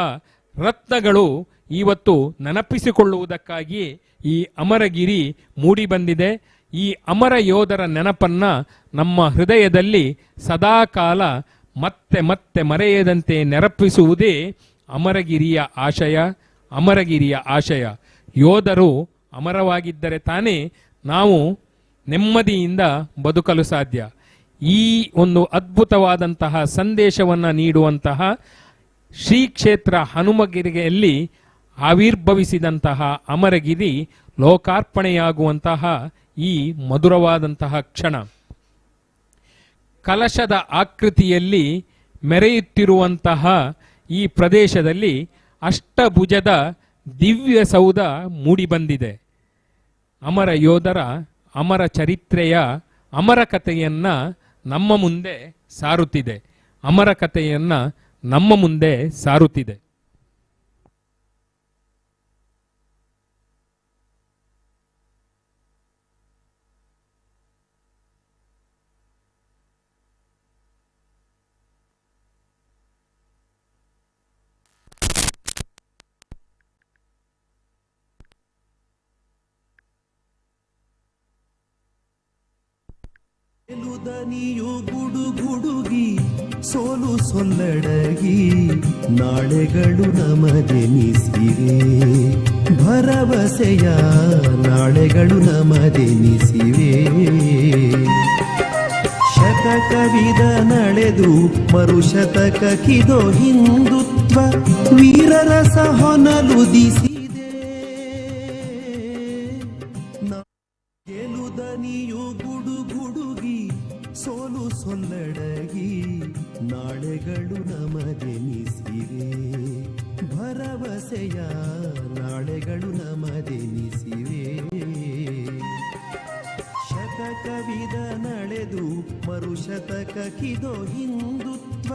ರತ್ನಗಳು ಇವತ್ತು ನೆನಪಿಸಿಕೊಳ್ಳುವುದಕ್ಕಾಗಿ ಈ ಅಮರಗಿರಿ ಮೂಡಿ ಬಂದಿದೆ. ಈ ಅಮರ ಯೋಧರ ನೆನಪನ್ನ ನಮ್ಮ ಹೃದಯದಲ್ಲಿ ಸದಾಕಾಲ ಮತ್ತೆ ಮತ್ತೆ ಮರೆಯದಂತೆ ನೆನಪಿಸುವುದೇ ಅಮರಗಿರಿಯ ಆಶಯ. ಅಮರಗಿರಿಯ ಆಶಯ ಯೋಧರು ಅಮರವಾಗಿದ್ದರೆ ತಾನೇ ನಾವು ನೆಮ್ಮದಿಯಿಂದ ಬದುಕಲು ಸಾಧ್ಯ. ಈ ಒಂದು ಅದ್ಭುತವಾದಂತಹ ಸಂದೇಶವನ್ನು ನೀಡುವಂತಹ ಶ್ರೀ ಕ್ಷೇತ್ರ ಹನುಮಗಿರಿಯಲ್ಲಿ ಆವಿರ್ಭವಿಸಿದಂತಹ ಅಮರಗಿರಿ ಲೋಕಾರ್ಪಣೆಯಾಗುವಂತಹ ಈ ಮಧುರವಾದಂತಹ ಕ್ಷಣ, ಕಲಶದ ಆಕೃತಿಯಲ್ಲಿ ಮೆರೆಯುತ್ತಿರುವಂತಹ ಈ ಪ್ರದೇಶದಲ್ಲಿ ಅಷ್ಟಭುಜದ ದಿವ್ಯ ಸೌಧ ಮೂಡಿಬಂದಿದೆ. ಅಮರ ಯೋಧರ ಅಮರ ಚರಿತ್ರೆಯ ಅಮರ ಕಥೆಯನ್ನ ನಮ್ಮ ಮುಂದೆ ಸಾರುತ್ತಿದೆ. ಅಮರ ಕಥೆಯನ್ನ ನಮ್ಮ ಮುಂದೆ ಸಾರುತ್ತಿದೆ. ದನಿಯು ಗುಡುಗುಡುಗಿ ಸೋಲು ಸೊಲ್ಲಡಗಿ ನಾಳೆಗಳು ನಮದೆನಿಸಿವೆ, ಭರವಸೆಯ ನಾಳೆಗಳು ನಮದೆನಿಸಿವೆ. ಶತಕವಿದ ನಡೆದು ಮರುಶತಕಕ್ಕಿದೋ ಹಿಂದುತ್ವ ವೀರರಸ ಹೊನಲುದಿಸಿದೆ. ಗೆಲುದನಿಯು ಗುಡುಗುಡುಗಿ ಸೋಲು ಸೊಲ್ಲಡಗಿ ನಾಳೆಗಳು ನಮದೆನಿಸಿವೆ, ಭರವಸೆಯ ನಾಳೆಗಳು ನಮದೆನಿಸಿವೆ. ಶತಕವಿದ ನಡೆದು ಮರುಶತಕಕ್ಕಿದೋ ಹಿಂದುತ್ವ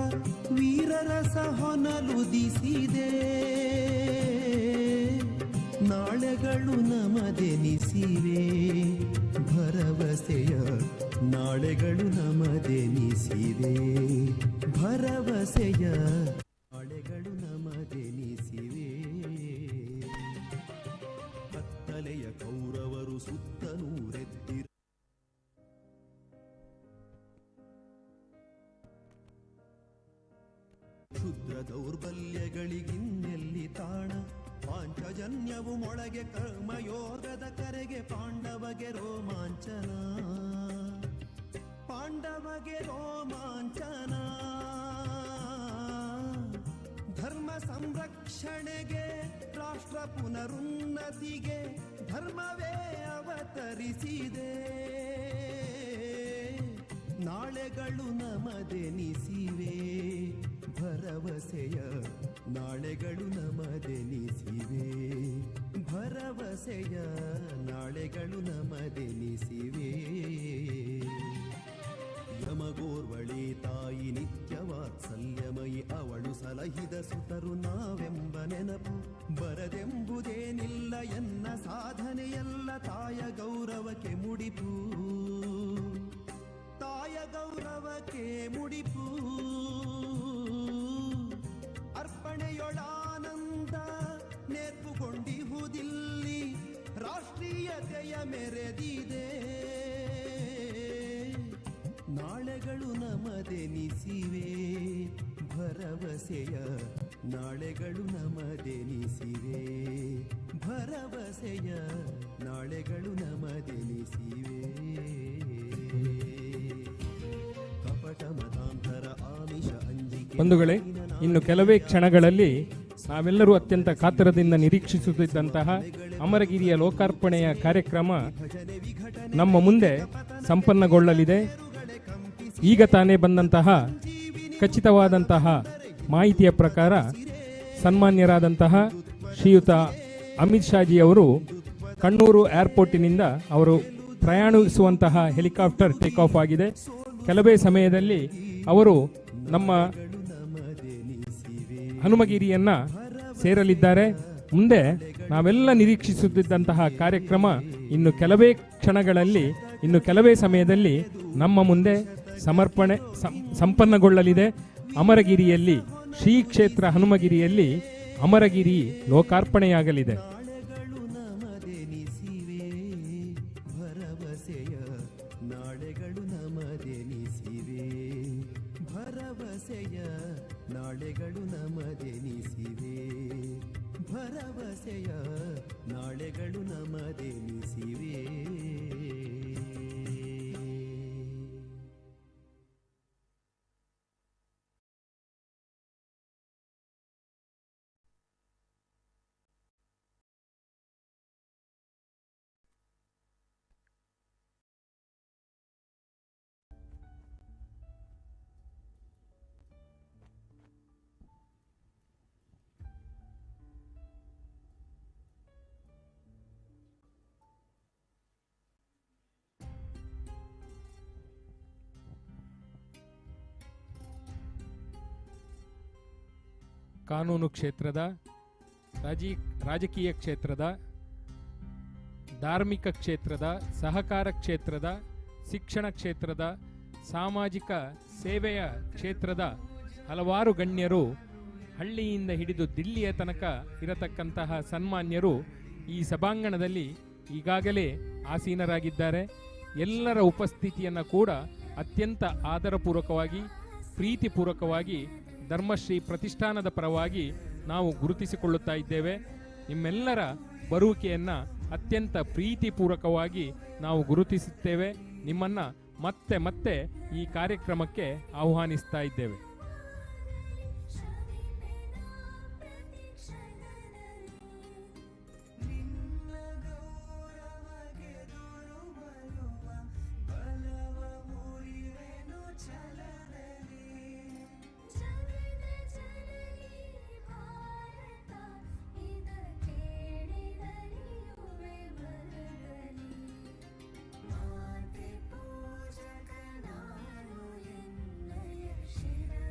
ವೀರರಸ ಹೊನಲುದಿಸಿದೆ. ನಾಳೆಗಳು ನಮದೆನಿಸಿವೆ, ಭರವಸೆಯ ನಾಳೆಗಳು ನಮದೆನಿಸಿವೆ, ಭರವಸೆಯ ನಾಳೆಗಳು ನಮದೆನಿಸಿವೆ. ಕತ್ತಲೆಯ ಕೌರವರು ಸುತ್ತನೂರೆದ್ದಿರು ಕ್ಷುದ್ರ ದೌರ್ಬಲ್ಯಗಳಿಗಿನ್ನೆಲ್ಲಿ ತಾಣ, ಪಾಂಚಜನ್ಯವು ಮೊಳಗೆ ಕರ್ಮಯೋಗದ ಕರೆಗೆ ಪಾಂಡವಗೆ ರೋಮಾಂಚನ, ಪಾಂಡವಗೆ ರೋಮಾಂಚನ. ಧರ್ಮ ಸಂರಕ್ಷಣೆಗೆ ರಾಷ್ಟ್ರ ಪುನರುನ್ನತಿಗೆ ಧರ್ಮವೇ ಅವತರಿಸಿದೆ. ನಾಳೆಗಳು ನಮದೆನಿಸಿವೆ, ಭರವಸೆಯ ನಾಳೆಗಳು ನಮದೆನಿಸಿವೆ, ಭರವಸೆಯ ನಾಳೆಗಳು ನಮದೆನಿಸಿವೆ. ಯಮಗೋರ್ವಳಿ ತಾಯಿ ನಿತ್ಯವಾತ್ಸಲ್ಯಮಯಿ, ಅವಳು ಸಲಹಿದ ಸುತರು ನಾವೆಂಬ ನೆನಪು ಬರದೆಂಬುದೇನಿಲ್ಲ. ಎನ್ನ ಸಾಧನೆಯಲ್ಲ ತಾಯ ಗೌರವಕ್ಕೆ ಮುಡಿಪು, ತಾಯ ಗೌರವಕ್ಕೆ ಮುಡಿಪು. ಅರ್ಪಣೆಯೊಳಾನಂದ ನೇರ್ಪುಗೊಂಡಿಹುದಿಲ್ಲಿ, ರಾಷ್ಟ್ರೀಯತೆಯ ಮೆರೆದಿದೆ. ನಾಳೆಗಳು ನಮದೆನಿಸಿವೆ, ಭರವಸೆಯ ನಾಳೆಗಳು ನಮದೆನಿಸಿವೆ, ಭರವಸೆಯ ನಾಳೆಗಳು ನಮದೆನಿಸಿವೆ. ಕಪಟ ಮತಾಂತರ ಆಮಿಷ ಅಂಜಿಕೆ ಬಂಧುಗಳೇ, ಇನ್ನು ಕೆಲವೇ ಕ್ಷಣಗಳಲ್ಲಿ ನಾವೆಲ್ಲರೂ ಅತ್ಯಂತ ಕಾತರದಿಂದ ನಿರೀಕ್ಷಿಸುತ್ತಿದ್ದಂತಹ ಅಮರಗಿರಿಯ ಲೋಕಾರ್ಪಣೆಯ ಕಾರ್ಯಕ್ರಮ ನಮ್ಮ ಮುಂದೆ ಸಂಪನ್ನಗೊಳ್ಳಲಿದೆ. ಈಗ ತಾನೇ ಬಂದಂತಹ ಖಚಿತವಾದಂತಹ ಮಾಹಿತಿಯ ಪ್ರಕಾರ ಸನ್ಮಾನ್ಯರಾದಂತಹ ಶ್ರೀಯುತ ಅಮಿತ್ ಶಾಜಿ ಅವರು ಕಣ್ಣೂರು ಏರ್ಪೋರ್ಟಿನಿಂದ ಅವರು ಪ್ರಯಾಣಿಸುವಂತಹ ಹೆಲಿಕಾಪ್ಟರ್ ಟೇಕ್ ಆಫ್ ಆಗಿದೆ. ಕೆಲವೇ ಸಮಯದಲ್ಲಿ ಅವರು ನಮ್ಮ ಹನುಮಗಿರಿಯನ್ನ ಸೇರಲಿದ್ದಾರೆ. ಮುಂದೆ ನಾವೆಲ್ಲ ನಿರೀಕ್ಷಿಸುತ್ತಿದ್ದಂತಹ ಕಾರ್ಯಕ್ರಮ ಇನ್ನು ಕೆಲವೇ ಕ್ಷಣಗಳಲ್ಲಿ, ಇನ್ನು ಕೆಲವೇ ಸಮಯದಲ್ಲಿ ನಮ್ಮ ಮುಂದೆ ಸಂಪನ್ನಗೊಳ್ಳಲಿದೆ. ಅಮರಗಿರಿಯಲ್ಲಿ ಶ್ರೀ ಕ್ಷೇತ್ರ ಹನುಮಗಿರಿಯಲ್ಲಿ ಅಮರಗಿರಿ ಲೋಕಾರ್ಪಣೆಯಾಗಲಿದೆ. ನಾಳೆಗಳು ನಮದೆನಿಸಿವೆ ಭರವಸೆಯ ನಾಳೆಗಳು ನಮದೆನಿಸಿವೆ ಭರವಸೆಯ ನಾಳೆಗಳು ನಮದೆನಿಸಿವೆ ಭರವಸೆಯ ನಾಳೆಗಳು ನಮದೆನಿಸಿವೆ. ಕಾನೂನು ಕ್ಷೇತ್ರದ, ರಾಜಕೀಯ ಕ್ಷೇತ್ರದ, ಧಾರ್ಮಿಕ ಕ್ಷೇತ್ರದ, ಸಹಕಾರ ಕ್ಷೇತ್ರದ, ಶಿಕ್ಷಣ ಕ್ಷೇತ್ರದ, ಸಾಮಾಜಿಕ ಸೇವೆಯ ಕ್ಷೇತ್ರದ ಹಲವಾರು ಗಣ್ಯರು, ಹಳ್ಳಿಯಿಂದ ಹಿಡಿದು ದಿಲ್ಲಿಯ ತನಕ ಇರತಕ್ಕಂತಹ ಸನ್ಮಾನ್ಯರು ಈ ಸಭಾಂಗಣದಲ್ಲಿ ಈಗಾಗಲೇ ಆಸೀನರಾಗಿದ್ದಾರೆ. ಎಲ್ಲರ ಉಪಸ್ಥಿತಿಯನ್ನು ಕೂಡ ಅತ್ಯಂತ ಆದರಪೂರ್ವಕವಾಗಿ, ಪ್ರೀತಿಪೂರ್ವಕವಾಗಿ ಧರ್ಮಶ್ರೀ ಪ್ರತಿಷ್ಠಾನದ ಪರವಾಗಿ ನಾವು ಗುರುತಿಸಿಕೊಳ್ಳುತ್ತಾ ಇದ್ದೇವೆ. ನಿಮ್ಮೆಲ್ಲರ ಬರುವಿಕೆಯನ್ನು ಅತ್ಯಂತ ಪ್ರೀತಿಪೂರ್ವಕವಾಗಿ ನಾವು ಗುರುತಿಸುತ್ತೇವೆ. ನಿಮ್ಮನ್ನು ಮತ್ತೆ ಮತ್ತೆ ಈ ಕಾರ್ಯಕ್ರಮಕ್ಕೆ ಆಹ್ವಾನಿಸ್ತಾ ಇದ್ದೇವೆ. ಶಿರ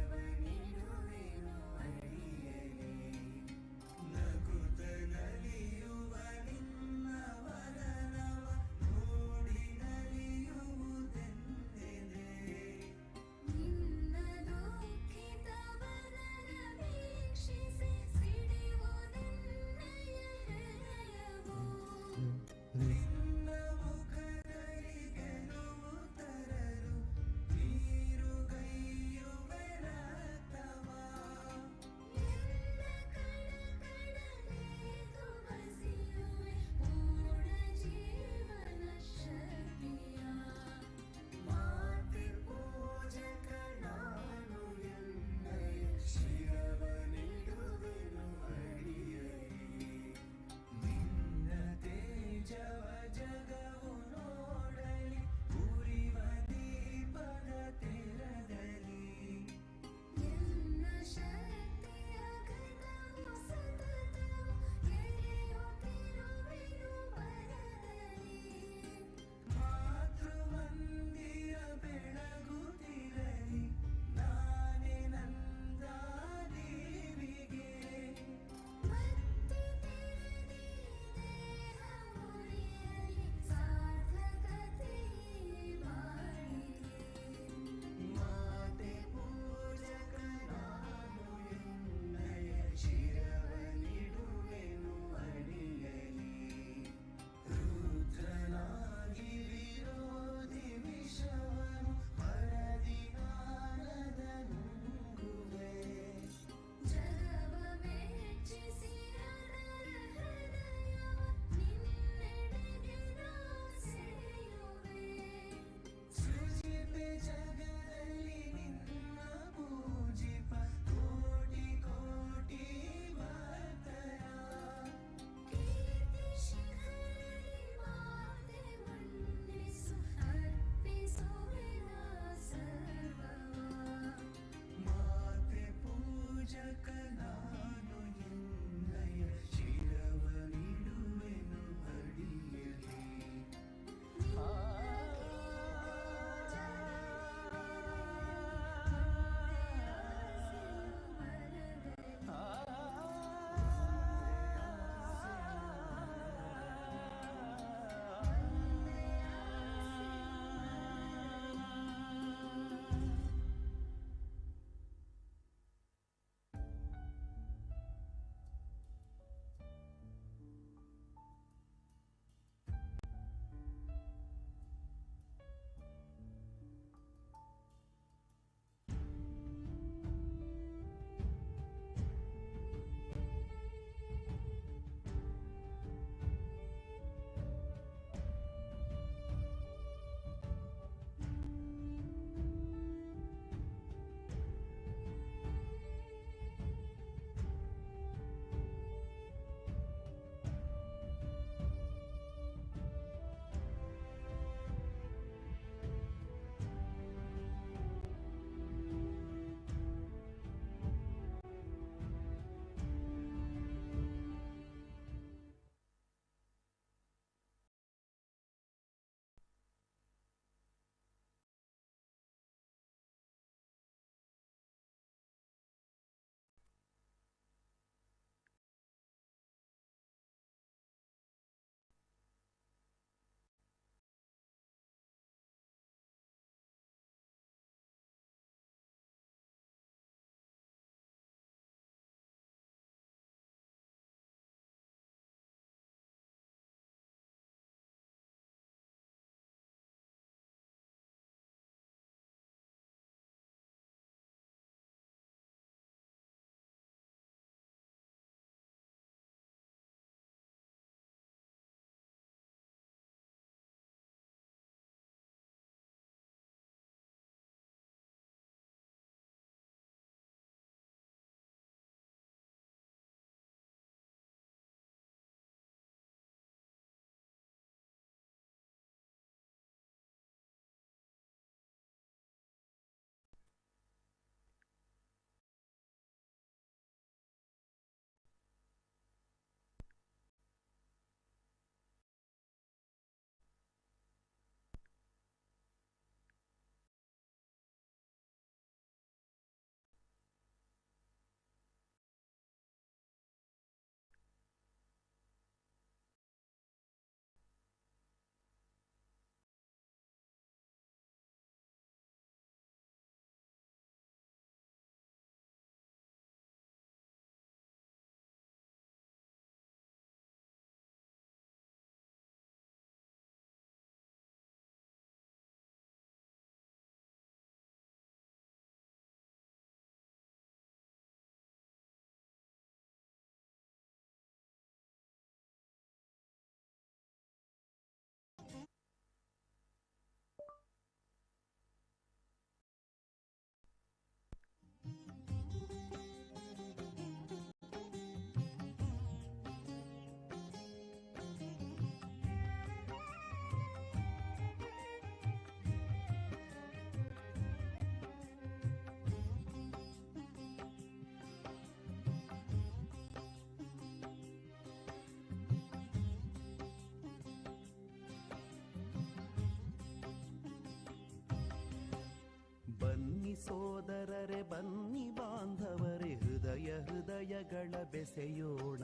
ಸೋದರರೆ ಬನ್ನಿ ಬಾಂಧವರೇ ಹೃದಯ ಹೃದಯಗಳ ಬೆಸೆಯೋಣ.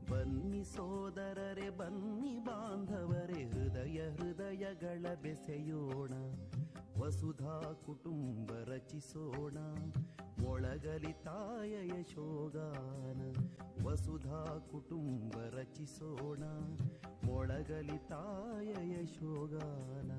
ಬನ್ನಿ ಸೋದರರೆ ಬನ್ನಿ ಬಾಂಧವರೇ ಹೃದಯ ಹೃದಯಗಳ ಬೆಸೆಯೋಣ. ವಸುಧಾ ಕುಟುಂಬ ರಚಿಸೋಣ, ಮೊಳಗಲಿ ತಾಯ ಯಶೋಗಾನ. ವಸುಧಾ ಕುಟುಂಬ ರಚಿಸೋಣ, ಮೊಳಗಲಿ ತಾಯ ಯಶೋಗಾನ.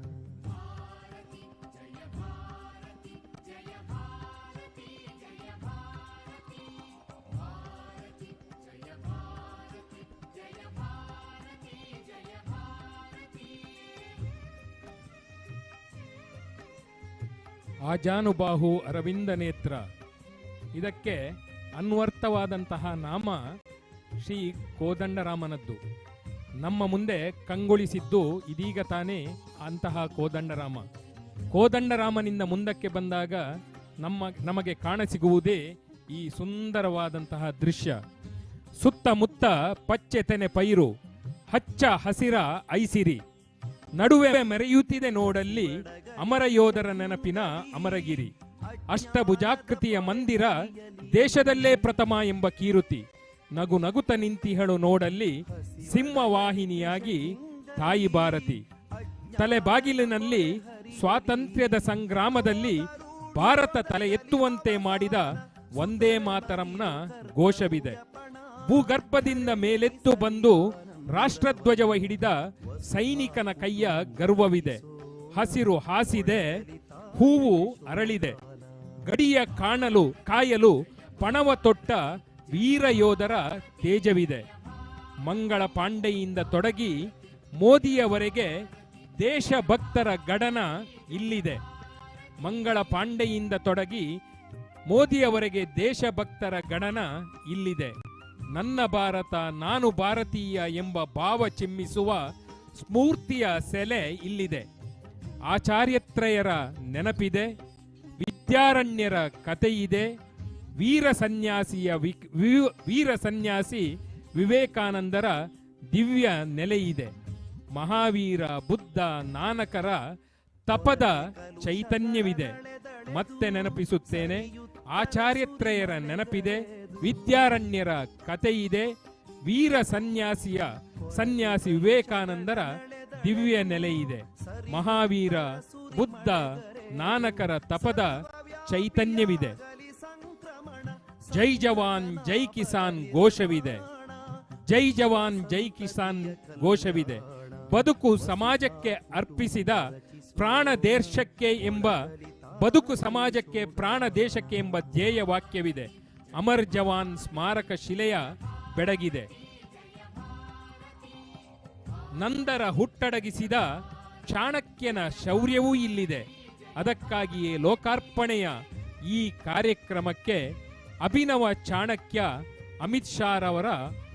ಆಜಾನುಬಾಹು ಅರವಿಂದ ನೇತ್ರ, ಇದಕ್ಕೆ ಅನ್ವರ್ಥವಾದಂತಹ ನಾಮ ಶ್ರೀ ಕೋದಂಡರಾಮನದ್ದು. ನಮ್ಮ ಮುಂದೆ ಕಂಗೊಳಿಸಿದ್ದು ಇದೀಗ ತಾನೇ ಅಂತಹ ಕೋದಂಡರಾಮ. ಕೋದಂಡರಾಮನಿಂದ ಮುಂದಕ್ಕೆ ಬಂದಾಗ ನಮಗೆ ಕಾಣಸಿಗುವುದೇ ಈ ಸುಂದರವಾದಂತಹ ದೃಶ್ಯ. ಸುತ್ತಮುತ್ತ ಪಚ್ಚೆ ತೆನೆ ಪೈರು, ಹಚ್ಚ ಹಸಿರ ಐಸಿರಿ, ನಡುವೆ ಮೆರೆಯುತ್ತಿದೆ ನೋಡಲ್ಲಿ ಅಮರ ಯೋಧರ ನೆನಪಿನ ಅಮರಗಿರಿ. ಅಷ್ಟಭುಜಾಕೃತಿಯ ಮಂದಿರ, ದೇಶದಲ್ಲೇ ಪ್ರಥಮ ಎಂಬ ಕೀರುತಿ. ನಗು ನಗುತ್ತ ನಿಂತಿಹಳು ನೋಡಲ್ಲಿ ಸಿಂಹವಾಹಿನಿಯಾಗಿ ತಾಯಿ ಭಾರತಿ. ತಲೆ ಬಾಗಿಲಿನಲ್ಲಿ ಸ್ವಾತಂತ್ರ್ಯದ ಸಂಗ್ರಾಮದಲ್ಲಿ ಭಾರತ ತಲೆ ಎತ್ತುವಂತೆ ಮಾಡಿದ ವಂದೇ ಮಾತರಂನ ಘೋಷವಿದೆ. ಭೂಗರ್ಭದಿಂದ ಮೇಲೆತ್ತು ಬಂದು ರಾಷ್ಟ್ರಧ್ವಜವ ಹಿಡಿದ ಸೈನಿಕನ ಕೈಯ ಗರ್ವವಿದೆ. ಹಸಿರು ಹಾಸಿದೆ, ಹೂವು ಅರಳಿದೆ, ಗಡಿಯ ಕಾಯಲು ಪಣವ ತೊಟ್ಟ ವೀರ ಯೋಧರ ತೇಜವಿದೆ. ಮಂಗಳ ಪಾಂಡೆಯಿಂದ ತೊಡಗಿ ಮೋದಿಯವರೆಗೆ ದೇಶಭಕ್ತರ ಗಡನ ಇಲ್ಲಿದೆ. ಮಂಗಳ ಪಾಂಡೆಯಿಂದ ತೊಡಗಿ ಮೋದಿಯವರೆಗೆ ದೇಶಭಕ್ತರ ಗಣನ ಇಲ್ಲಿದೆ. ನನ್ನ ಭಾರತ ನಾನು ಭಾರತೀಯ ಎಂಬ ಭಾವ ಚಿಮ್ಮಿಸುವ ಸ್ಫೂರ್ತಿಯ ಸೆಲೆ ಇಲ್ಲಿದೆ. ಆಚಾರ್ಯತ್ರಯರ ನೆನಪಿದೆ, ವಿದ್ಯಾರಣ್ಯರ ಕಥೆಯಿದೆ, ವೀರ ಸನ್ಯಾಸಿ ವಿವೇಕಾನಂದರ ದಿವ್ಯ ನೆಲೆಯಿದೆ. ಮಹಾವೀರ ಬುದ್ಧ ನಾನಕರ ತಪದ ಚೈತನ್ಯವಿದೆ. ಮತ್ತೆ ನೆನಪಿಸುತ್ತೇನೆ, ಆಚಾರ್ಯತ್ರಯರ ನೆನಪಿದೆ, ವಿದ್ಯಾರಣ್ಯರ ಕಥೆಯಿದೆ, ವೀರ ಸನ್ಯಾಸಿ ವಿವೇಕಾನಂದರ ದಿವ್ಯ ನೆಲೆಯಿದೆ. ಮಹಾವೀರ ಬುದ್ಧ ನಾನಕರ ತಪದ ಚೈತನ್ಯವಿದೆ. ಜೈ ಜವಾನ್ ಜೈ ಕಿಸಾನ್ ಘೋಷವಿದೆ. ಜೈ ಜವಾನ್ ಜೈ ಕಿಸಾನ್ ಘೋಷವಿದೆ. ಬದುಕು ಸಮಾಜಕ್ಕೆ ಅರ್ಪಿಸಿದ ಪ್ರಾಣ ದೇಶಕ್ಕೆ ಎಂಬ ಧ್ಯೇಯ ವಾಕ್ಯವಿದೆ. ಅಮರ್ ಜವಾನ್ ಸ್ಮಾರಕ ಶಿಲೆಯ ಬೆಡಗಿದೆ. ನಂದರ ಹುಟ್ಟಡಗಿಸಿದ ಚಾಣಕ್ಯನ ಶೌರ್ಯವೂ ಇಲ್ಲಿದೆ. ಅದಕ್ಕಾಗಿಯೇ ಲೋಕಾರ್ಪಣೆಯ ಈ ಕಾರ್ಯಕ್ರಮಕ್ಕೆ ಅಭಿನವ ಚಾಣಕ್ಯ ಅಮಿತ್ ಶಾ ರವರ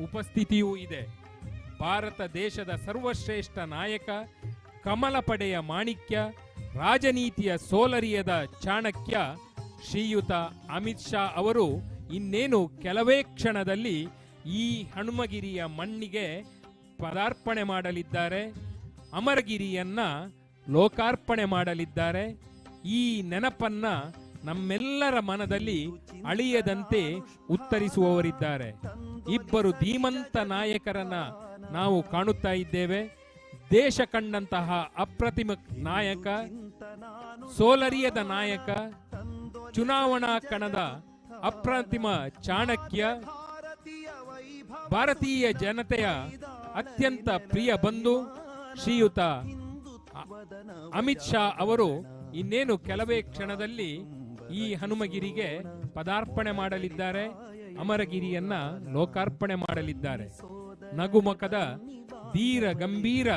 ಉಪಸ್ಥಿತಿಯೂ ಇದೆ. ಭಾರತ ದೇಶದ ಸರ್ವಶ್ರೇಷ್ಠ ನಾಯಕ, ಕಮಲ ಪಡೆಯ ಮಾಣಿಕ್ಯ, ರಾಜನೀತಿಯ ಸೋಲರಿಯದ ಚಾಣಕ್ಯ ಶ್ರೀಯುತ ಅಮಿತ್ ಶಾ ಅವರು ಇನ್ನೇನು ಕೆಲವೇ ಕ್ಷಣದಲ್ಲಿ ಈ ಹನುಮಗಿರಿಯ ಮಣ್ಣಿಗೆ ಪದಾರ್ಪಣೆ ಮಾಡಲಿದ್ದಾರೆ. ಅಮರಗಿರಿಯನ್ನ ಲೋಕಾರ್ಪಣೆ ಮಾಡಲಿದ್ದಾರೆ. ಈ ನೆನಪನ್ನ ನಮ್ಮೆಲ್ಲರ ಮನದಲ್ಲಿ ಅಳಿಯದಂತೆ ಉತ್ತರಿಸುವವರಿದ್ದಾರೆ. ಇಬ್ಬರು ಧೀಮಂತ ನಾಯಕರನ್ನ ನಾವು ಕಾಣುತ್ತಾ ಇದ್ದೇವೆ. ದೇಶ ಕಂಡಂತಹ ಅಪ್ರತಿಮ ನಾಯಕ, ಸೋಲರಿಯದ ನಾಯಕ, ಚುನಾವಣಾ ಕಣದ ಅಪ್ರತಿಮ ಚಾಣಕ್ಯ, ಭಾರತೀಯ ಜನತೆಯ ಅತ್ಯಂತ ಪ್ರಿಯ ಬಂಧು ಶ್ರೀಯುತ ಅಮಿತ್ ಶಾ ಅವರು ಇನ್ನೇನು ಕೆಲವೇ ಕ್ಷಣದಲ್ಲಿ ಈ ಹನುಮಗಿರಿಗೆ ಪದಾರ್ಪಣೆ ಮಾಡಲಿದ್ದಾರೆ. ಅಮರಗಿರಿಯನ್ನ ಲೋಕಾರ್ಪಣೆ ಮಾಡಲಿದ್ದಾರೆ. ನಗುಮುಖದ ಧೀರ ಗಂಭೀರ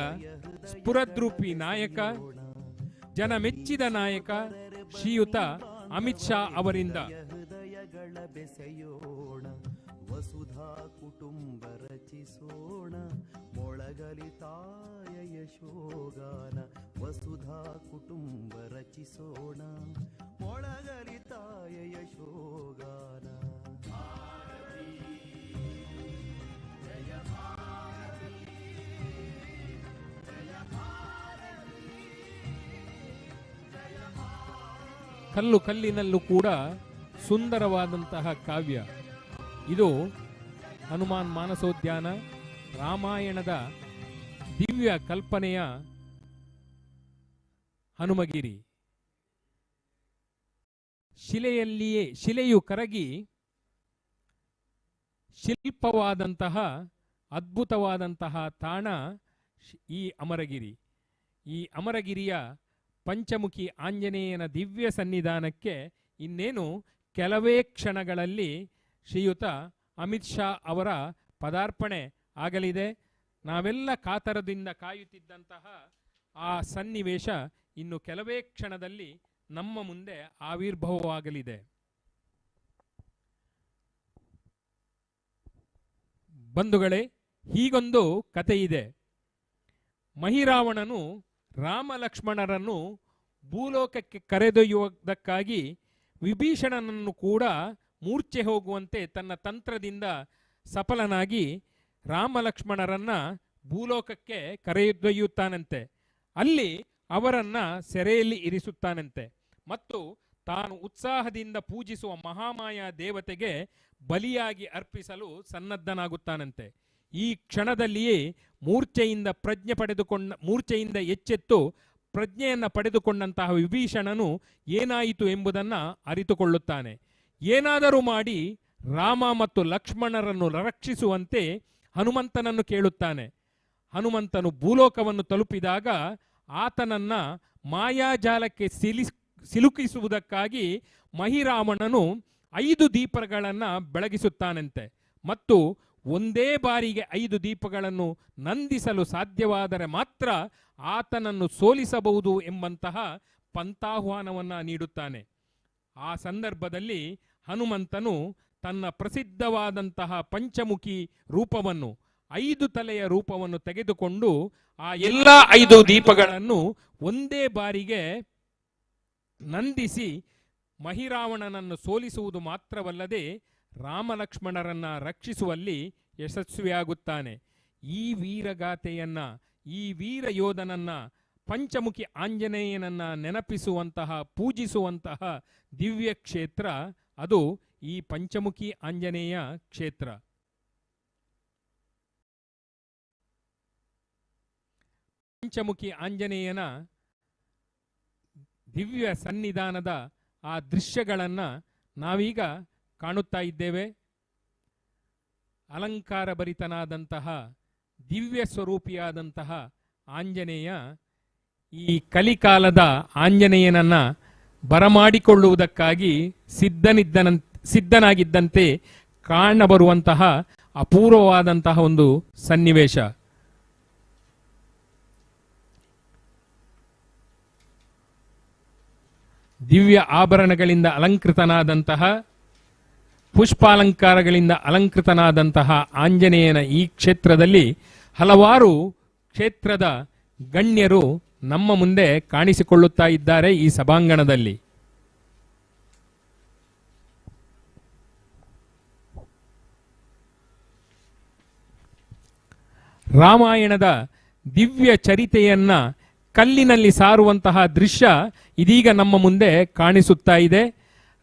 ಸ್ಫುರದ್ರೂಪಿ ನಾಯಕ, ಜನಮೆಚ್ಚಿದ ನಾಯಕ ಶ್ರೀಯುತ ಅಮಿತ್ ಶಾ ಅವರಿಂದ ವಸುಧಾ ಕುಟುಂಬ ರಚಿಸೋಣ, ಮೊಳಗಲಿ ತಾಯ ಯಶೋಗಾನ. ವಸುಧಾ ಕುಟುಂಬ ರಚಿಸೋಣ, ಮೊಳಗಲಿ ತಾಯ ಯಶೋಗಾನ. ಕಲ್ಲು ಕಲ್ಲಿನಲ್ಲೂ ಕೂಡ ಸುಂದರವಾದಂತಹ ಕಾವ್ಯ. ಇದು ಹನುಮಾನ್ ಮಾನಸೋದ್ಯಾನ, ರಾಮಾಯಣದ ದಿವ್ಯ ಕಲ್ಪನೆಯ ಹನುಮಗಿರಿ. ಶಿಲೆಯು ಕರಗಿ ಶಿಲ್ಪವಾದಂತಹ ಅದ್ಭುತವಾದಂತಹ ತಾಣ ಈ ಅಮರಗಿರಿ. ಈ ಅಮರಗಿರಿಯ ಪಂಚಮುಖಿ ಆಂಜನೇಯನ ದಿವ್ಯ ಸನ್ನಿಧಾನಕ್ಕೆ ಇನ್ನೇನು ಕೆಲವೇ ಕ್ಷಣಗಳಲ್ಲಿ ಶ್ರೀಯುತ ಅಮಿತ್ ಶಾ ಅವರ ಪದಾರ್ಪಣೆ ಆಗಲಿದೆ. ನಾವೆಲ್ಲ ಕಾತರದಿಂದ ಕಾಯುತ್ತಿದ್ದಂತಹ ಆ ಸನ್ನಿವೇಶ ಇನ್ನು ಕೆಲವೇ ಕ್ಷಣದಲ್ಲಿ ನಮ್ಮ ಮುಂದೆ ಆವಿರ್ಭವವಾಗಲಿದೆ. ಬಂಧುಗಳೇ, ಹೀಗೊಂದು ಕಥೆಯಿದೆ. ಮಹಿರಾವಣನು ರಾಮ ಲಕ್ಷ್ಮಣರನ್ನು ಭೂಲೋಕಕ್ಕೆ ಕರೆದೊಯ್ಯುವುದಕ್ಕಾಗಿ ವಿಭೀಷಣನನ್ನು ಕೂಡ ಮೂರ್ಛೆ ಹೋಗುವಂತೆ ತನ್ನ ತಂತ್ರದಿಂದ ಸಫಲನಾಗಿ ರಾಮ ಲಕ್ಷ್ಮಣರನ್ನ ಭೂಲೋಕಕ್ಕೆ ಕರೆದೊಯ್ಯುತ್ತಾನಂತೆ. ಅಲ್ಲಿ ಅವರನ್ನ ಸೆರೆಯಲ್ಲಿ ಇರಿಸುತ್ತಾನಂತೆ ಮತ್ತು ತಾನು ಉತ್ಸಾಹದಿಂದ ಪೂಜಿಸುವ ಮಹಾಮಾಯಾ ದೇವತೆಗೆ ಬಲಿಯಾಗಿ ಅರ್ಪಿಸಲು ಸನ್ನದ್ಧನಾಗುತ್ತಾನಂತೆ. ಈ ಕ್ಷಣದಲ್ಲಿಯೇ ಮೂರ್ಛೆಯಿಂದ ಎಚ್ಚೆತ್ತು ಪ್ರಜ್ಞೆಯನ್ನು ಪಡೆದುಕೊಂಡಂತಹ ವಿಭೀಷಣನು ಏನಾಯಿತು ಎಂಬುದನ್ನು ಅರಿತುಕೊಳ್ಳುತ್ತಾನೆ. ಏನಾದರೂ ಮಾಡಿ ರಾಮ ಮತ್ತು ಲಕ್ಷ್ಮಣರನ್ನು ರಕ್ಷಿಸುವಂತೆ ಹನುಮಂತನನ್ನು ಕೇಳುತ್ತಾನೆ. ಹನುಮಂತನು ಭೂಲೋಕವನ್ನು ತಲುಪಿದಾಗ ಆತನನ್ನ ಮಾಯಾಜಾಲಕ್ಕೆ ಸಿಲುಕಿಸುವುದಕ್ಕಾಗಿ ಮಹಿರಾವಣನು 5 ದೀಪಗಳನ್ನು ಬೆಳಗಿಸುತ್ತಾನಂತೆ ಮತ್ತು ಒಂದೇ ಬಾರಿಗೆ 5 ದೀಪಗಳನ್ನು ನಂದಿಸಲು ಸಾಧ್ಯವಾದರೆ ಮಾತ್ರ ಆತನನ್ನು ಸೋಲಿಸಬಹುದು ಎಂಬಂತಹ ಪಂಥಾಹ್ವಾನವನ್ನು ನೀಡುತ್ತಾನೆ. ಆ ಸಂದರ್ಭದಲ್ಲಿ ಹನುಮಂತನು ತನ್ನ ಪ್ರಸಿದ್ಧವಾದಂತಹ ಪಂಚಮುಖಿ ರೂಪವನ್ನು 5 ತಲೆಯ ರೂಪವನ್ನು ತೆಗೆದುಕೊಂಡು ಆ ಎಲ್ಲ 5 ದೀಪಗಳನ್ನು ಒಂದೇ ಬಾರಿಗೆ ನಂದಿಸಿ ಮಹಿರಾವಣನನ್ನು ಸೋಲಿಸುವುದು ಮಾತ್ರವಲ್ಲದೆ ರಾಮಲಕ್ಷ್ಮಣರನ್ನ ರಕ್ಷಿಸುವಲ್ಲಿ ಯಶಸ್ವಿಯಾಗುತ್ತಾನೆ. ಈ ವೀರಗಾಥೆಯನ್ನ, ಈ ವೀರ ಯೋಧನನ್ನ, ಪಂಚಮುಖಿ ಆಂಜನೇಯನನ್ನ ನೆನಪಿಸುವಂತಹ, ಪೂಜಿಸುವಂತಹ ದಿವ್ಯ ಕ್ಷೇತ್ರ ಅದು ಈ ಪಂಚಮುಖಿ ಆಂಜನೇಯ ಕ್ಷೇತ್ರ. ಪಂಚಮುಖಿ ಆಂಜನೇಯನ ದಿವ್ಯ ಸನ್ನಿಧಾನದ ಆ ದೃಶ್ಯಗಳನ್ನು ನಾವೀಗ ಕಾಣುತ್ತಾ ಇದ್ದೇವೆ. ಅಲಂಕಾರ ಭರಿತನಾದಂತಹ ದಿವ್ಯ ಸ್ವರೂಪಿಯಾದಂತಹ ಆಂಜನೇಯ ಈ ಕಲಿಕಾಲದ ಆಂಜನೇಯನನ್ನ ಬರಮಾಡಿಕೊಳ್ಳುವುದಕ್ಕಾಗಿ ಸಿದ್ಧನಾಗಿದ್ದಂತೆ ಕಾಣಬರುವಂತಹ ಅಪೂರ್ವವಾದಂತಹ ಒಂದು ಸನ್ನಿವೇಶ. ದಿವ್ಯ ಆಭರಣಗಳಿಂದ ಅಲಂಕೃತನಾದಂತಹ, ಪುಷ್ಪಾಲಂಕಾರಗಳಿಂದ ಅಲಂಕೃತನಾದಂತಹ ಆಂಜನೇಯನ ಈ ಕ್ಷೇತ್ರದಲ್ಲಿ ಹಲವಾರು ಕ್ಷೇತ್ರದ ಗಣ್ಯರು ನಮ್ಮ ಮುಂದೆ ಕಾಣಿಸಿಕೊಳ್ಳುತ್ತಾ ಇದ್ದಾರೆ ಈ ಸಭಾಂಗಣದಲ್ಲಿ. ರಾಮಾಯಣದ ದಿವ್ಯ ಚರಿತೆಯನ್ನ ಕಲ್ಲಿನಲ್ಲಿ ಸಾರುವಂತಹ ದೃಶ್ಯ ಇದೀಗ ನಮ್ಮ ಮುಂದೆ ಕಾಣಿಸುತ್ತಾ ಇದೆ.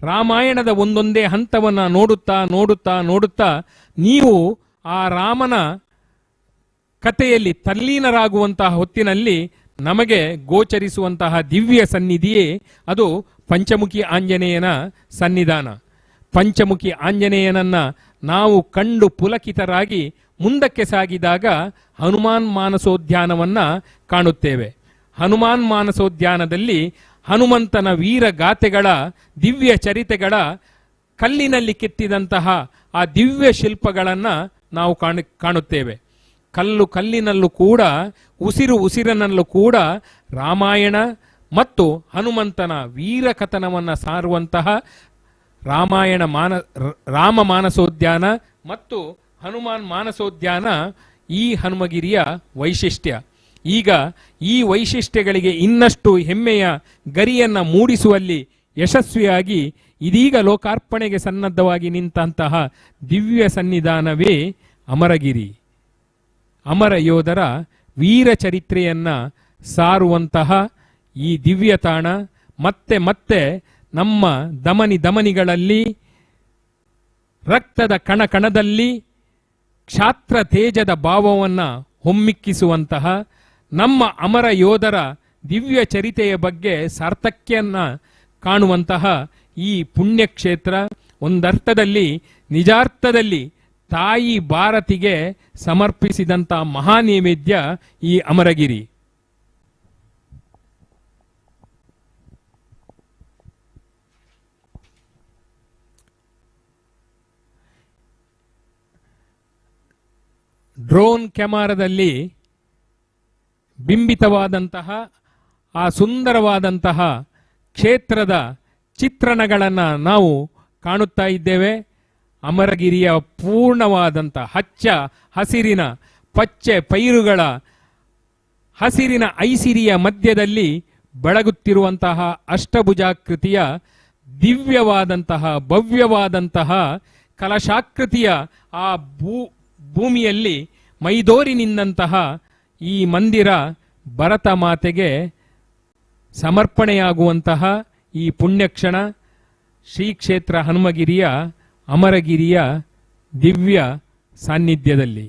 ರಾಮಾಯಣದ ಒಂದೊಂದೇ ಹಂತವನ್ನು ನೋಡುತ್ತಾ ನೋಡುತ್ತಾ ನೋಡುತ್ತಾ ನೀವು ಆ ರಾಮನ ಕಥೆಯಲ್ಲಿ ತಲ್ಲೀನರಾಗುವಂತಹ ಹೊತ್ತಿನಲ್ಲಿ ನಮಗೆ ಗೋಚರಿಸುವಂತಹ ದಿವ್ಯ ಸನ್ನಿಧಿಯೇ ಅದು ಪಂಚಮುಖಿ ಆಂಜನೇಯನ ಸನ್ನಿಧಾನ. ಪಂಚಮುಖಿ ಆಂಜನೇಯನನ್ನ ನಾವು ಕಂಡು ಪುಲಕಿತರಾಗಿ ಮುಂದಕ್ಕೆ ಸಾಗಿದಾಗ ಹನುಮಾನ್ ಮಾನಸೋದ್ಯಾನವನ್ನ ಕಾಣುತ್ತೇವೆ. ಹನುಮಾನ್ ಮಾನಸೋದ್ಯಾನದಲ್ಲಿ ಹನುಮಂತನ ವೀರ ಗಾಥೆಗಳ, ದಿವ್ಯ ಚರಿತೆಗಳ ಕಲ್ಲಿನಲ್ಲಿ ಕೆತ್ತಿದಂತಹ ಆ ದಿವ್ಯ ಶಿಲ್ಪಗಳನ್ನು ನಾವು ಕಾಣುತ್ತೇವೆ. ಕಲ್ಲು ಕಲ್ಲಿನಲ್ಲೂ ಕೂಡ, ಉಸಿರಿನಲ್ಲೂ ಕೂಡ ರಾಮಾಯಣ ಮತ್ತು ಹನುಮಂತನ ವೀರ ಕಥನವನ್ನು ಸಾರುವಂತಹ ರಾಮ ಮಾನಸೋದ್ಯಾನ ಮತ್ತು ಹನುಮಾನ್ ಮಾನಸೋದ್ಯಾನ ಈ ಹನುಮಗಿರಿಯ ವೈಶಿಷ್ಟ್ಯ. ಈಗ ಈ ವೈಶಿಷ್ಟ್ಯಗಳಿಗೆ ಇನ್ನಷ್ಟು ಹೆಮ್ಮೆಯ ಗರಿಯನ್ನು ಮೂಡಿಸುವಲ್ಲಿ ಯಶಸ್ವಿಯಾಗಿ ಇದೀಗ ಲೋಕಾರ್ಪಣೆಗೆ ಸನ್ನದ್ಧವಾಗಿ ನಿಂತಹ ದಿವ್ಯ ಸನ್ನಿಧಾನವೇ ಅಮರಗಿರಿ. ಅಮರ ಯೋಧರ ವೀರ ಚರಿತ್ರೆಯನ್ನ ಸಾರುವಂತಹ ಈ ದಿವ್ಯ ತಾಣ ಮತ್ತೆ ಮತ್ತೆ ನಮ್ಮ ಧಮನಿಗಳಲ್ಲಿ, ರಕ್ತದ ಕಣಕಣದಲ್ಲಿ ಕ್ಷಾತ್ರ ತೇಜದ ಭಾವವನ್ನು ಹೊಮ್ಮಿಕ್ಕಿಸುವಂತಹ ನಮ್ಮ ಅಮರ ಯೋಧರ ದಿವ್ಯ ಚರಿತೆಯ ಬಗ್ಗೆ ಸಾರ್ಥಕ್ಯನ್ನ ಕಾಣುವಂತಹ ಈ ಪುಣ್ಯಕ್ಷೇತ್ರ ಒಂದರ್ಥದಲ್ಲಿ ನಿಜಾರ್ಥದಲ್ಲಿ ತಾಯಿ ಭಾರತಿಗೆ ಸಮರ್ಪಿಸಿದಂಥ ಮಹಾನೈವೇದ್ಯ ಈ ಅಮರಗಿರಿ. ಡ್ರೋನ್ ಕ್ಯಾಮರಾದಲ್ಲಿ ಬಿಂಬಿತವಾದಂತಹ ಆ ಸುಂದರವಾದಂತಹ ಕ್ಷೇತ್ರದ ಚಿತ್ರಣಗಳನ್ನು ನಾವು ಕಾಣುತ್ತಾ ಇದ್ದೇವೆ. ಅಮರಗಿರಿಯ ಪೂರ್ಣವಾದಂಥ ಹಚ್ಚ ಹಸಿರಿನ ಪಚ್ಚೆ ಪೈರುಗಳ ಹಸಿರಿನ ಐಸಿರಿಯ ಮಧ್ಯದಲ್ಲಿ ಬೆಳಗುತ್ತಿರುವಂತಹ ಅಷ್ಟಭುಜಾಕೃತಿಯ ದಿವ್ಯವಾದಂತಹ ಭವ್ಯವಾದಂತಹ ಕಲಶಾಕೃತಿಯ ಆ ಭೂಮಿಯಲ್ಲಿ ಮೈದೋರಿ ನಿಂತಹ ಈ ಮಂದಿರ ಭರತ ಮಾತೆಗೆ ಸಮರ್ಪಣೆಯಾಗುವಂತಹ ಈ ಪುಣ್ಯಕ್ಷಣ ಶ್ರೀ ಕ್ಷೇತ್ರ ಹನುಮಗಿರಿಯ ಅಮರಗಿರಿಯ ದಿವ್ಯ ಸಾನ್ನಿಧ್ಯದಲ್ಲಿ.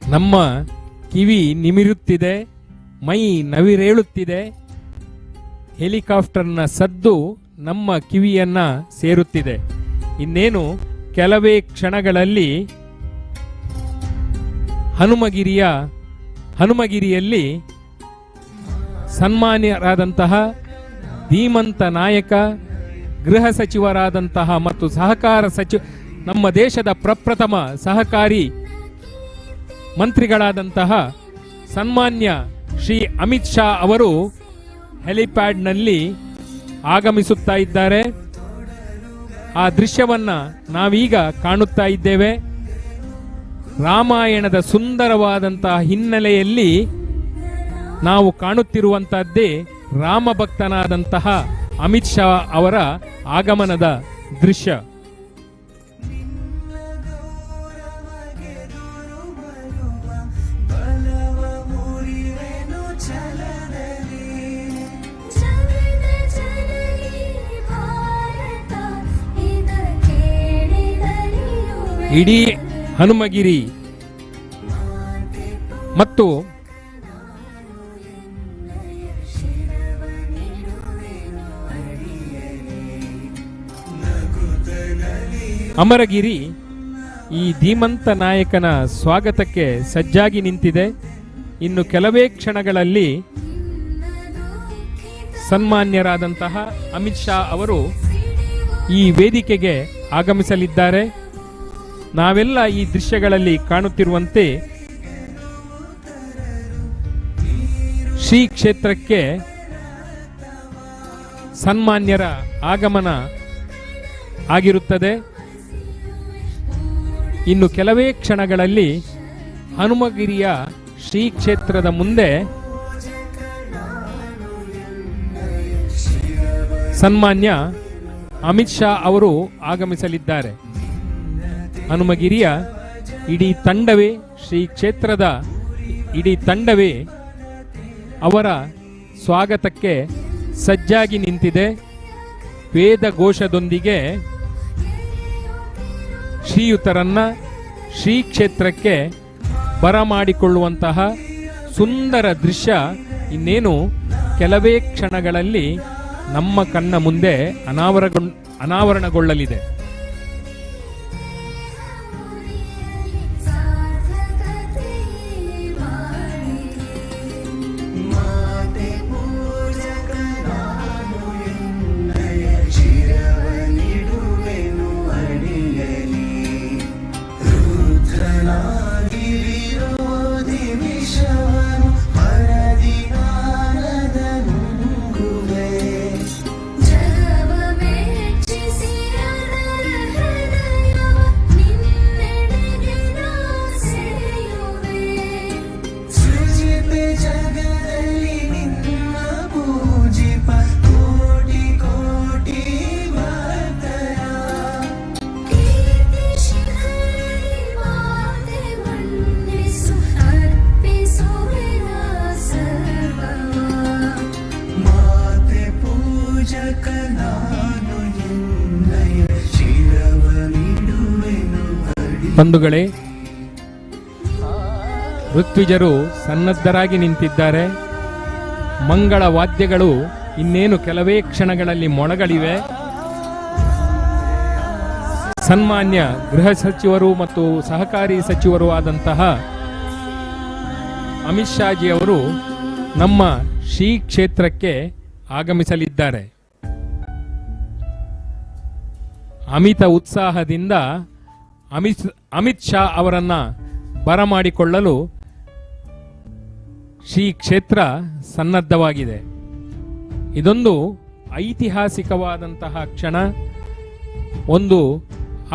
ನಮ್ಮ ಕಿವಿ ನಿಮಿರುತ್ತಿದೆ, ಮೈ ನವಿರೇಳುತ್ತಿದೆ. ಹೆಲಿಕಾಪ್ಟರ್ನ ಸದ್ದು ನಮ್ಮ ಕಿವಿಯನ್ನ ಸೇರುತ್ತಿದೆ. ಇನ್ನೇನು ಕೆಲವೇ ಕ್ಷಣಗಳಲ್ಲಿ ಹನುಮಗಿರಿಯಲ್ಲಿ ಸನ್ಮಾನ್ಯರಾದಂತಹ ಧೀಮಂತ ನಾಯಕ, ಗೃಹ ಸಚಿವರಾದಂತಹ ಮತ್ತು ಸಹಕಾರ ಸಚಿವ, ನಮ್ಮ ದೇಶದ ಪ್ರಪ್ರಥಮ ಸಹಕಾರಿ ಮಂತ್ರಿಗಳಾದಂತಹ ಸನ್ಮಾನ್ಯ ಶ್ರೀ ಅಮಿತ್ ಶಾ ಅವರು ಹೆಲಿಪ್ಯಾಡ್ನಲ್ಲಿ ಆಗಮಿಸುತ್ತಾ ಇದ್ದಾರೆ. ಆ ದೃಶ್ಯವನ್ನ ನಾವೀಗ ಕಾಣುತ್ತಾ ಇದ್ದೇವೆ. ರಾಮಾಯಣದ ಸುಂದರವಾದಂತಹ ಹಿನ್ನೆಲೆಯಲ್ಲಿ ನಾವು ಕಾಣುತ್ತಿರುವಂತಹದ್ದೇ ರಾಮ ಭಕ್ತನಾದಂತಹ ಅಮಿತ್ ಶಾ ಅವರ ಆಗಮನದ ದೃಶ್ಯ. ಇಡೀ ಹನುಮಗಿರಿ ಮತ್ತು ಅಮರಗಿರಿ ಈ ಧೀಮಂತ ನಾಯಕನ ಸ್ವಾಗತಕ್ಕೆ ಸಜ್ಜಾಗಿ ನಿಂತಿದೆ. ಇನ್ನು ಕೆಲವೇ ಕ್ಷಣಗಳಲ್ಲಿ ಸನ್ಮಾನ್ಯರಾದಂತಹ ಅಮಿತ್ ಶಾ ಅವರು ಈ ವೇದಿಕೆಗೆ ಆಗಮಿಸಲಿದ್ದಾರೆ. ನಾವೆಲ್ಲ ಈ ದೃಶ್ಯಗಳಲ್ಲಿ ಕಾಣುತ್ತಿರುವಂತೆ ಶ್ರೀ ಕ್ಷೇತ್ರಕ್ಕೆ ಸನ್ಮಾನ್ಯರ ಆಗಮನ ಆಗಿರುತ್ತದೆ. ಇನ್ನು ಕೆಲವೇ ಕ್ಷಣಗಳಲ್ಲಿ ಹನುಮಗಿರಿಯ ಶ್ರೀ ಕ್ಷೇತ್ರದ ಮುಂದೆ ಸನ್ಮಾನ್ಯ ಅಮಿತ್ ಶಾ ಅವರು ಆಗಮಿಸಲಿದ್ದಾರೆ. ಹನುಮಗಿರಿಯ ಇಡೀ ತಂಡವೇ, ಶ್ರೀ ಕ್ಷೇತ್ರದ ಇಡೀ ತಂಡವೇ ಅವರ ಸ್ವಾಗತಕ್ಕೆ ಸಜ್ಜಾಗಿ ನಿಂತಿದೆ. ವೇದ ಘೋಷದೊಂದಿಗೆ ಶ್ರೀಯುತರನ್ನ ಶ್ರೀ ಕ್ಷೇತ್ರಕ್ಕೆ ಬರಮಾಡಿಕೊಳ್ಳುವಂತಹ ಸುಂದರ ದೃಶ್ಯ ಇನ್ನೇನು ಕೆಲವೇ ಕ್ಷಣಗಳಲ್ಲಿ ನಮ್ಮ ಕಣ್ಣ ಮುಂದೆ ಅನಾವರಣಗೊಳ್ಳಲಿದೆ. ಅಡಿಯೇ ಬಂಧುಗಳೇ, ಋತ್ವಿಜರು ಸನ್ನದ್ಧರಾಗಿ ನಿಂತಿದ್ದಾರೆ. ಮಂಗಳ ವಾದ್ಯಗಳು ಇನ್ನೇನು ಕೆಲವೇ ಕ್ಷಣಗಳಲ್ಲಿ ಮೊಳಗಲಿವೆ. ಸನ್ಮಾನ್ಯ ಗೃಹ ಸಚಿವರು ಮತ್ತು ಸಹಕಾರಿ ಸಚಿವರು ಆದಂತಹ ಅಮಿತ್ ಶಾಜಿ ಅವರು ನಮ್ಮ ಶ್ರೀ ಕ್ಷೇತ್ರಕ್ಕೆ ಆಗಮಿಸಲಿದ್ದಾರೆ. ಅಮಿತ ಉತ್ಸಾಹದಿಂದ ಅಮಿತ್ ಶಾ ಅವರನ್ನ ಬರಮಾಡಿಕೊಳ್ಳಲು ಶ್ರೀ ಕ್ಷೇತ್ರ ಸನ್ನದ್ಧವಾಗಿದೆ. ಇದೊಂದು ಐತಿಹಾಸಿಕವಾದಂತಹ ಕ್ಷಣ, ಒಂದು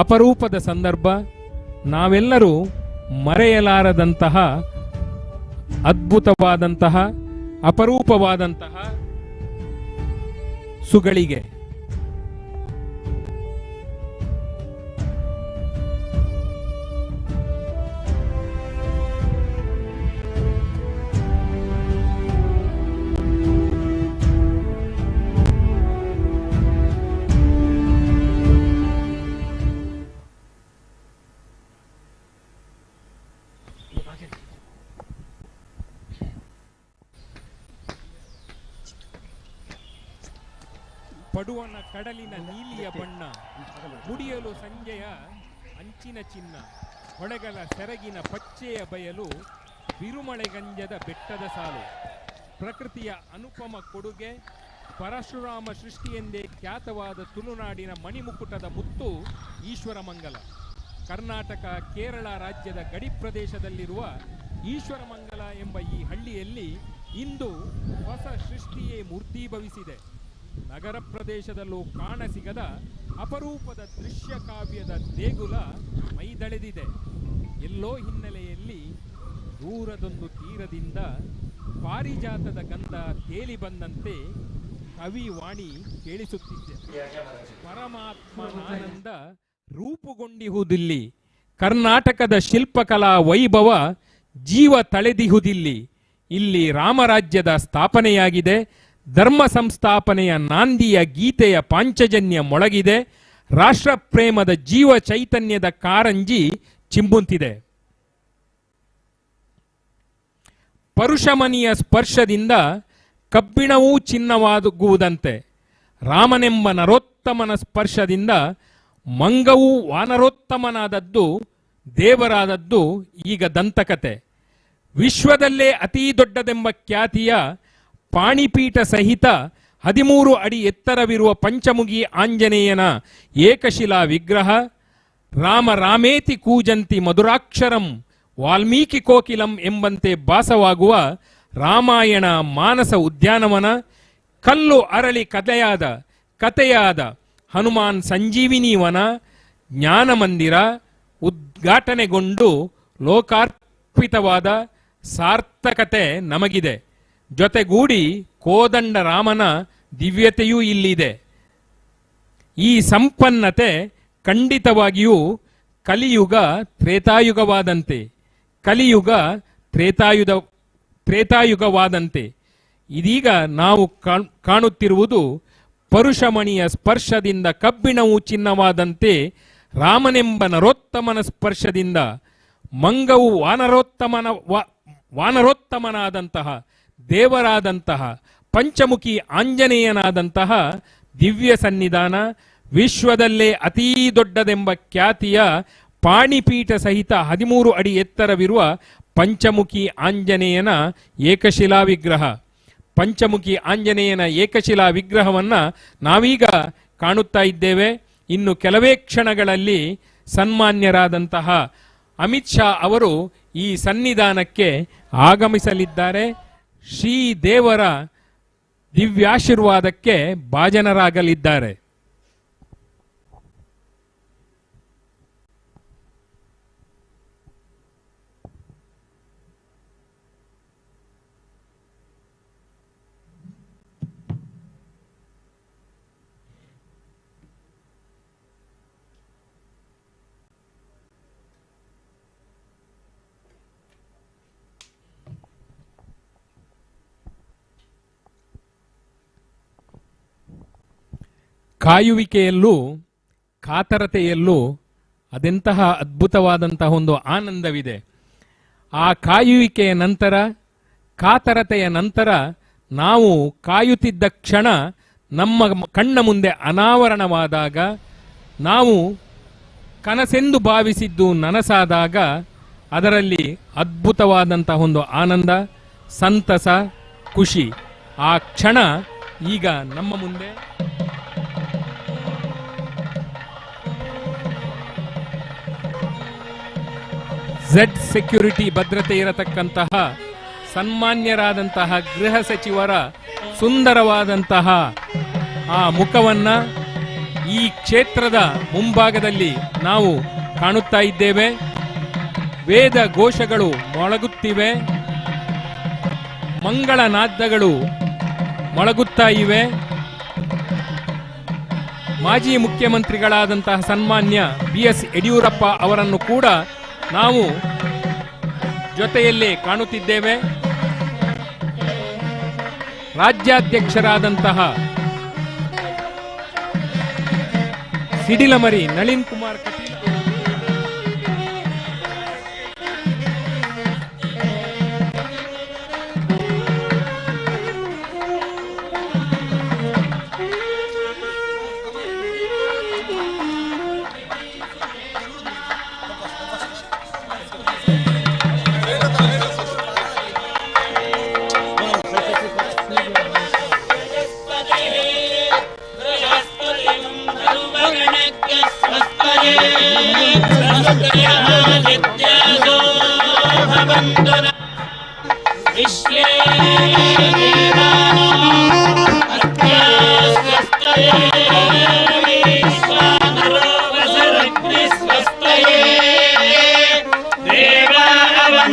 ಅಪರೂಪದ ಸಂದರ್ಭ. ನಾವೆಲ್ಲರೂ ಮರೆಯಲಾರದಂತಹ ಅದ್ಭುತವಾದಂತಹ ಅಪರೂಪವಾದಂತಹ ಸುಗಳಿಗೆ. ಪಡುವನ ಕಡಲಿನ ನೀಲಿಯ ಬಣ್ಣ, ಮುಡಿಯಲು ಸಂಜೆಯ ಅಂಚಿನ ಚಿನ್ನ, ಹೊಳೆಗಳ ಸೆರಗಿನ ಪಚ್ಚೆಯ ಬಯಲು, ಬಿರುಮಳೆಗಂಜದ ಬೆಟ್ಟದ ಸಾಲು, ಪ್ರಕೃತಿಯ ಅನುಪಮ ಕೊಡುಗೆ, ಪರಶುರಾಮ ಸೃಷ್ಟಿಯೆಂದೇ ಖ್ಯಾತವಾದ ತುಳುನಾಡಿನ ಮಣಿಮುಕುಟದ ಮುತ್ತು ಈಶ್ವರಮಂಗಲ. ಕರ್ನಾಟಕ ಕೇರಳ ರಾಜ್ಯದ ಗಡಿ ಪ್ರದೇಶದಲ್ಲಿರುವ ಈಶ್ವರಮಂಗಲ ಎಂಬ ಈ ಹಳ್ಳಿಯಲ್ಲಿ ಇಂದು ಹೊಸ ಸೃಷ್ಟಿಯೇ ಮೂರ್ತೀಭವಿಸಿದೆ. ನಗರ ಪ್ರದೇಶದಲ್ಲೂ ಕಾಣಸಿಗದ ಅಪರೂಪದ ದೃಶ್ಯ ಕಾವ್ಯದ ದೇಗುಲ ಮೈದಳೆದಿದೆ. ಎಲ್ಲೋ ಹಿನ್ನೆಲೆಯಲ್ಲಿ ದೂರದೊಂದು ತೀರದಿಂದ ಪಾರಿಜಾತದ ಗಂಧ ತೇಲಿ ಬಂದಂತೆ ಕವಿವಾಣಿ ಕೇಳಿಸುತ್ತಿದ್ದೆ. ಪರಮಾತ್ಮನಾನಂದ ರೂಪುಗೊಂಡಿಹುದಿಲ್ಲಿ, ಕರ್ನಾಟಕದ ಶಿಲ್ಪಕಲಾ ವೈಭವ ಜೀವ ತಳೆದಿಹುದಿಲ್ಲಿ. ಇಲ್ಲಿ ರಾಮರಾಜ್ಯದ ಸ್ಥಾಪನೆಯಾಗಿದೆ. ಧರ್ಮ ಸಂಸ್ಥಾಪನೆಯ ನಾಂದಿಯ ಗೀತೆಯ ಪಾಂಚಜನ್ಯ ಮೊಳಗಿದೆ. ರಾಷ್ಟ್ರ ಪ್ರೇಮದ ಜೀವ ಚೈತನ್ಯದ ಕಾರಂಜಿ ಚಿಂಬುಂತಿದೆ. ಪರುಷಮನಿಯ ಸ್ಪರ್ಶದಿಂದ ಕಬ್ಬಿಣವೂ ಚಿನ್ನವಾಗುವುದಂತೆ, ರಾಮನೆಂಬ ನರೋತ್ತಮನ ಸ್ಪರ್ಶದಿಂದ ಮಂಗವೂ ವಾನರೋತ್ತಮನಾದದ್ದು, ದೇವರಾದದ್ದು ಈಗ ದಂತಕತೆ. ವಿಶ್ವದಲ್ಲೇ ಅತೀ ದೊಡ್ಡದೆಂಬ ಖ್ಯಾತಿಯ ಪಾಣಿಪೀಠ ಸಹಿತ 13 ಅಡಿ ಎತ್ತರವಿರುವ ಪಂಚಮುಖಿ ಆಂಜನೇಯನ ಏಕಶಿಲಾ ವಿಗ್ರಹ, ರಾಮ ರಾಮೇತಿ ಕೂಜಂತಿ ಮಧುರಾಕ್ಷರಂ ವಾಲ್ಮೀಕಿ ಕೋಕಿಲಂ ಎಂಬಂತೆ ಭಾಸವಾಗುವ ರಾಮಾಯಣ ಮಾನಸ ಉದ್ಯಾನವನ, ಕಲ್ಲು ಅರಳಿ ಕಥೆಯಾದ ಹನುಮಾನ್ ಸಂಜೀವಿನಿ ವನ, ಜ್ಞಾನ ಮಂದಿರ ಉದ್ಘಾಟನೆಗೊಂಡು ಲೋಕಾರ್ಪಿತವಾದ ಸಾರ್ಥಕತೆ ನಮಗಿದೆ. ಜೊತೆಗೂಡಿ ಕೋದಂಡ ರಾಮನ ದಿವ್ಯತೆಯೂ ಇಲ್ಲಿದೆ. ಈ ಸಂಪನ್ನತೆ ಖಂಡಿತವಾಗಿಯೂ ಕಲಿಯುಗ ತ್ರೇತಾಯುಗವಾದಂತೆ, ಕಲಿಯುಗ ತ್ರೇತಾಯುಗವಾದಂತೆ. ಇದೀಗ ನಾವು ಕಾಣುತ್ತಿರುವುದು ಪರುಷಮಣಿಯ ಸ್ಪರ್ಶದಿಂದ ಕಬ್ಬಿಣವು ಚಿನ್ನವಾದಂತೆ, ರಾಮನೆಂಬ ನರೋತ್ತಮನ ಸ್ಪರ್ಶದಿಂದ ಮಂಗವು ವಾನರೋತ್ತಮನಾದಂತಹ ದೇವರಾದಂತಹ ಪಂಚಮುಖಿ ಆಂಜನೇಯನಾದಂತಹ ದಿವ್ಯ ಸನ್ನಿಧಾನ. ವಿಶ್ವದಲ್ಲೇ ಅತೀ ದೊಡ್ಡದೆಂಬ ಖ್ಯಾತಿಯ ಪಾಣಿಪೀಠ ಸಹಿತ 13 ಅಡಿ ಎತ್ತರವಿರುವ ಪಂಚಮುಖಿ ಆಂಜನೇಯನ ಏಕಶಿಲಾ ವಿಗ್ರಹ. ಪಂಚಮುಖಿ ಆಂಜನೇಯನ ಏಕಶಿಲಾ ವಿಗ್ರಹವನ್ನ ನಾವೀಗ ಕಾಣುತ್ತಾ ಇದ್ದೇವೆ. ಇನ್ನು ಕೆಲವೇ ಕ್ಷಣಗಳಲ್ಲಿ ಸನ್ಮಾನ್ಯರಾದಂತಹ ಅಮಿತ್ ಶಾ ಅವರು ಈ ಸನ್ನಿಧಾನಕ್ಕೆ ಆಗಮಿಸಲಿದ್ದಾರೆ. ಶ್ರೀ ದೇವರ ದಿವ್ಯಾಶೀರ್ವಾದಕ್ಕೆ ಭಾಜನರಾಗಲಿದ್ದಾರೆ. ಕಾಯುವಿಕೆಯಲ್ಲೂ ಕಾತರತೆಯಲ್ಲೂ ಅದೆಂತಹ ಅದ್ಭುತವಾದಂತಹ ಒಂದು ಆನಂದವಿದೆ. ಆ ಕಾಯುವಿಕೆಯ ನಂತರ, ಕಾತರತೆಯ ನಂತರ ನಾವು ಕಾಯುತ್ತಿದ್ದ ಕ್ಷಣ ನಮ್ಮ ಕಣ್ಣ ಮುಂದೆ ಅನಾವರಣವಾದಾಗ, ನಾವು ಕನಸೆಂದು ಭಾವಿಸಿದ್ದು ನನಸಾದಾಗ ಅದರಲ್ಲಿ ಅದ್ಭುತವಾದಂತಹ ಒಂದು ಆನಂದ, ಸಂತಸ, ಖುಷಿ. ಆ ಕ್ಷಣ ಈಗ ನಮ್ಮ ಮುಂದೆ ಝೆಡ್ ಸೆಕ್ಯೂರಿಟಿ ಭದ್ರತೆ ಇರತಕ್ಕಂತಹ ಸನ್ಮಾನ್ಯರಾದಂತಹ ಗೃಹ ಸಚಿವರ ಸುಂದರವಾದಂತಹ ಆ ಮುಖವನ್ನ ಈ ಕ್ಷೇತ್ರದ ಮುಂಭಾಗದಲ್ಲಿ ನಾವು ಕಾಣುತ್ತಾ ಇದ್ದೇವೆ. ವೇದ ಘೋಷಗಳು ಮೊಳಗುತ್ತಿವೆ, ಮಂಗಳನಾದಗಳು ಮೊಳಗುತ್ತಾ ಇವೆ. ಮಾಜಿ ಮುಖ್ಯಮಂತ್ರಿಗಳಾದಂತಹ ಸನ್ಮಾನ್ಯ BS ಯಡಿಯೂರಪ್ಪ ಅವರನ್ನು ಕೂಡ ನಾವು ಜೊತೆಯಲ್ಲೇ ಕಾಣುತ್ತಿದ್ದೇವೆ. ರಾಜ್ಯಾಧ್ಯಕ್ಷರಾದಂತಹ ಸಿಡಿಲಮರಿ ನಳಿನ್ ಕುಮಾರ್ ಕಟೀಲ್,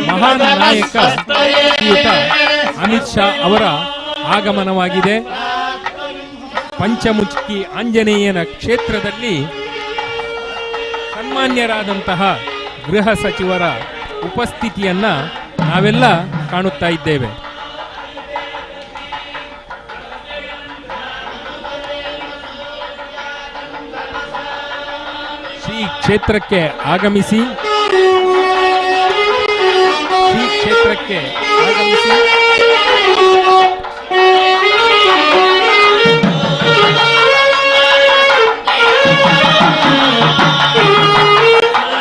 ಮಹಾನ್ ನಾಯಕ ಶ್ರೀಯುತ ಅಮಿತ್ ಶಾ ಅವರ ಆಗಮನವಾಗಿದೆ. ಪಂಚಮುಖಿ ಆಂಜನೇಯನ ಕ್ಷೇತ್ರದಲ್ಲಿ ಸನ್ಮಾನ್ಯರಾದಂತಹ ಗೃಹ ಸಚಿವರ ಉಪಸ್ಥಿತಿಯನ್ನ ನಾವೆಲ್ಲ ಕಾಣುತ್ತಾ ಇದ್ದೇವೆ. ಶ್ರೀ ಕ್ಷೇತ್ರಕ್ಕೆ ಆಗಮಿಸಿ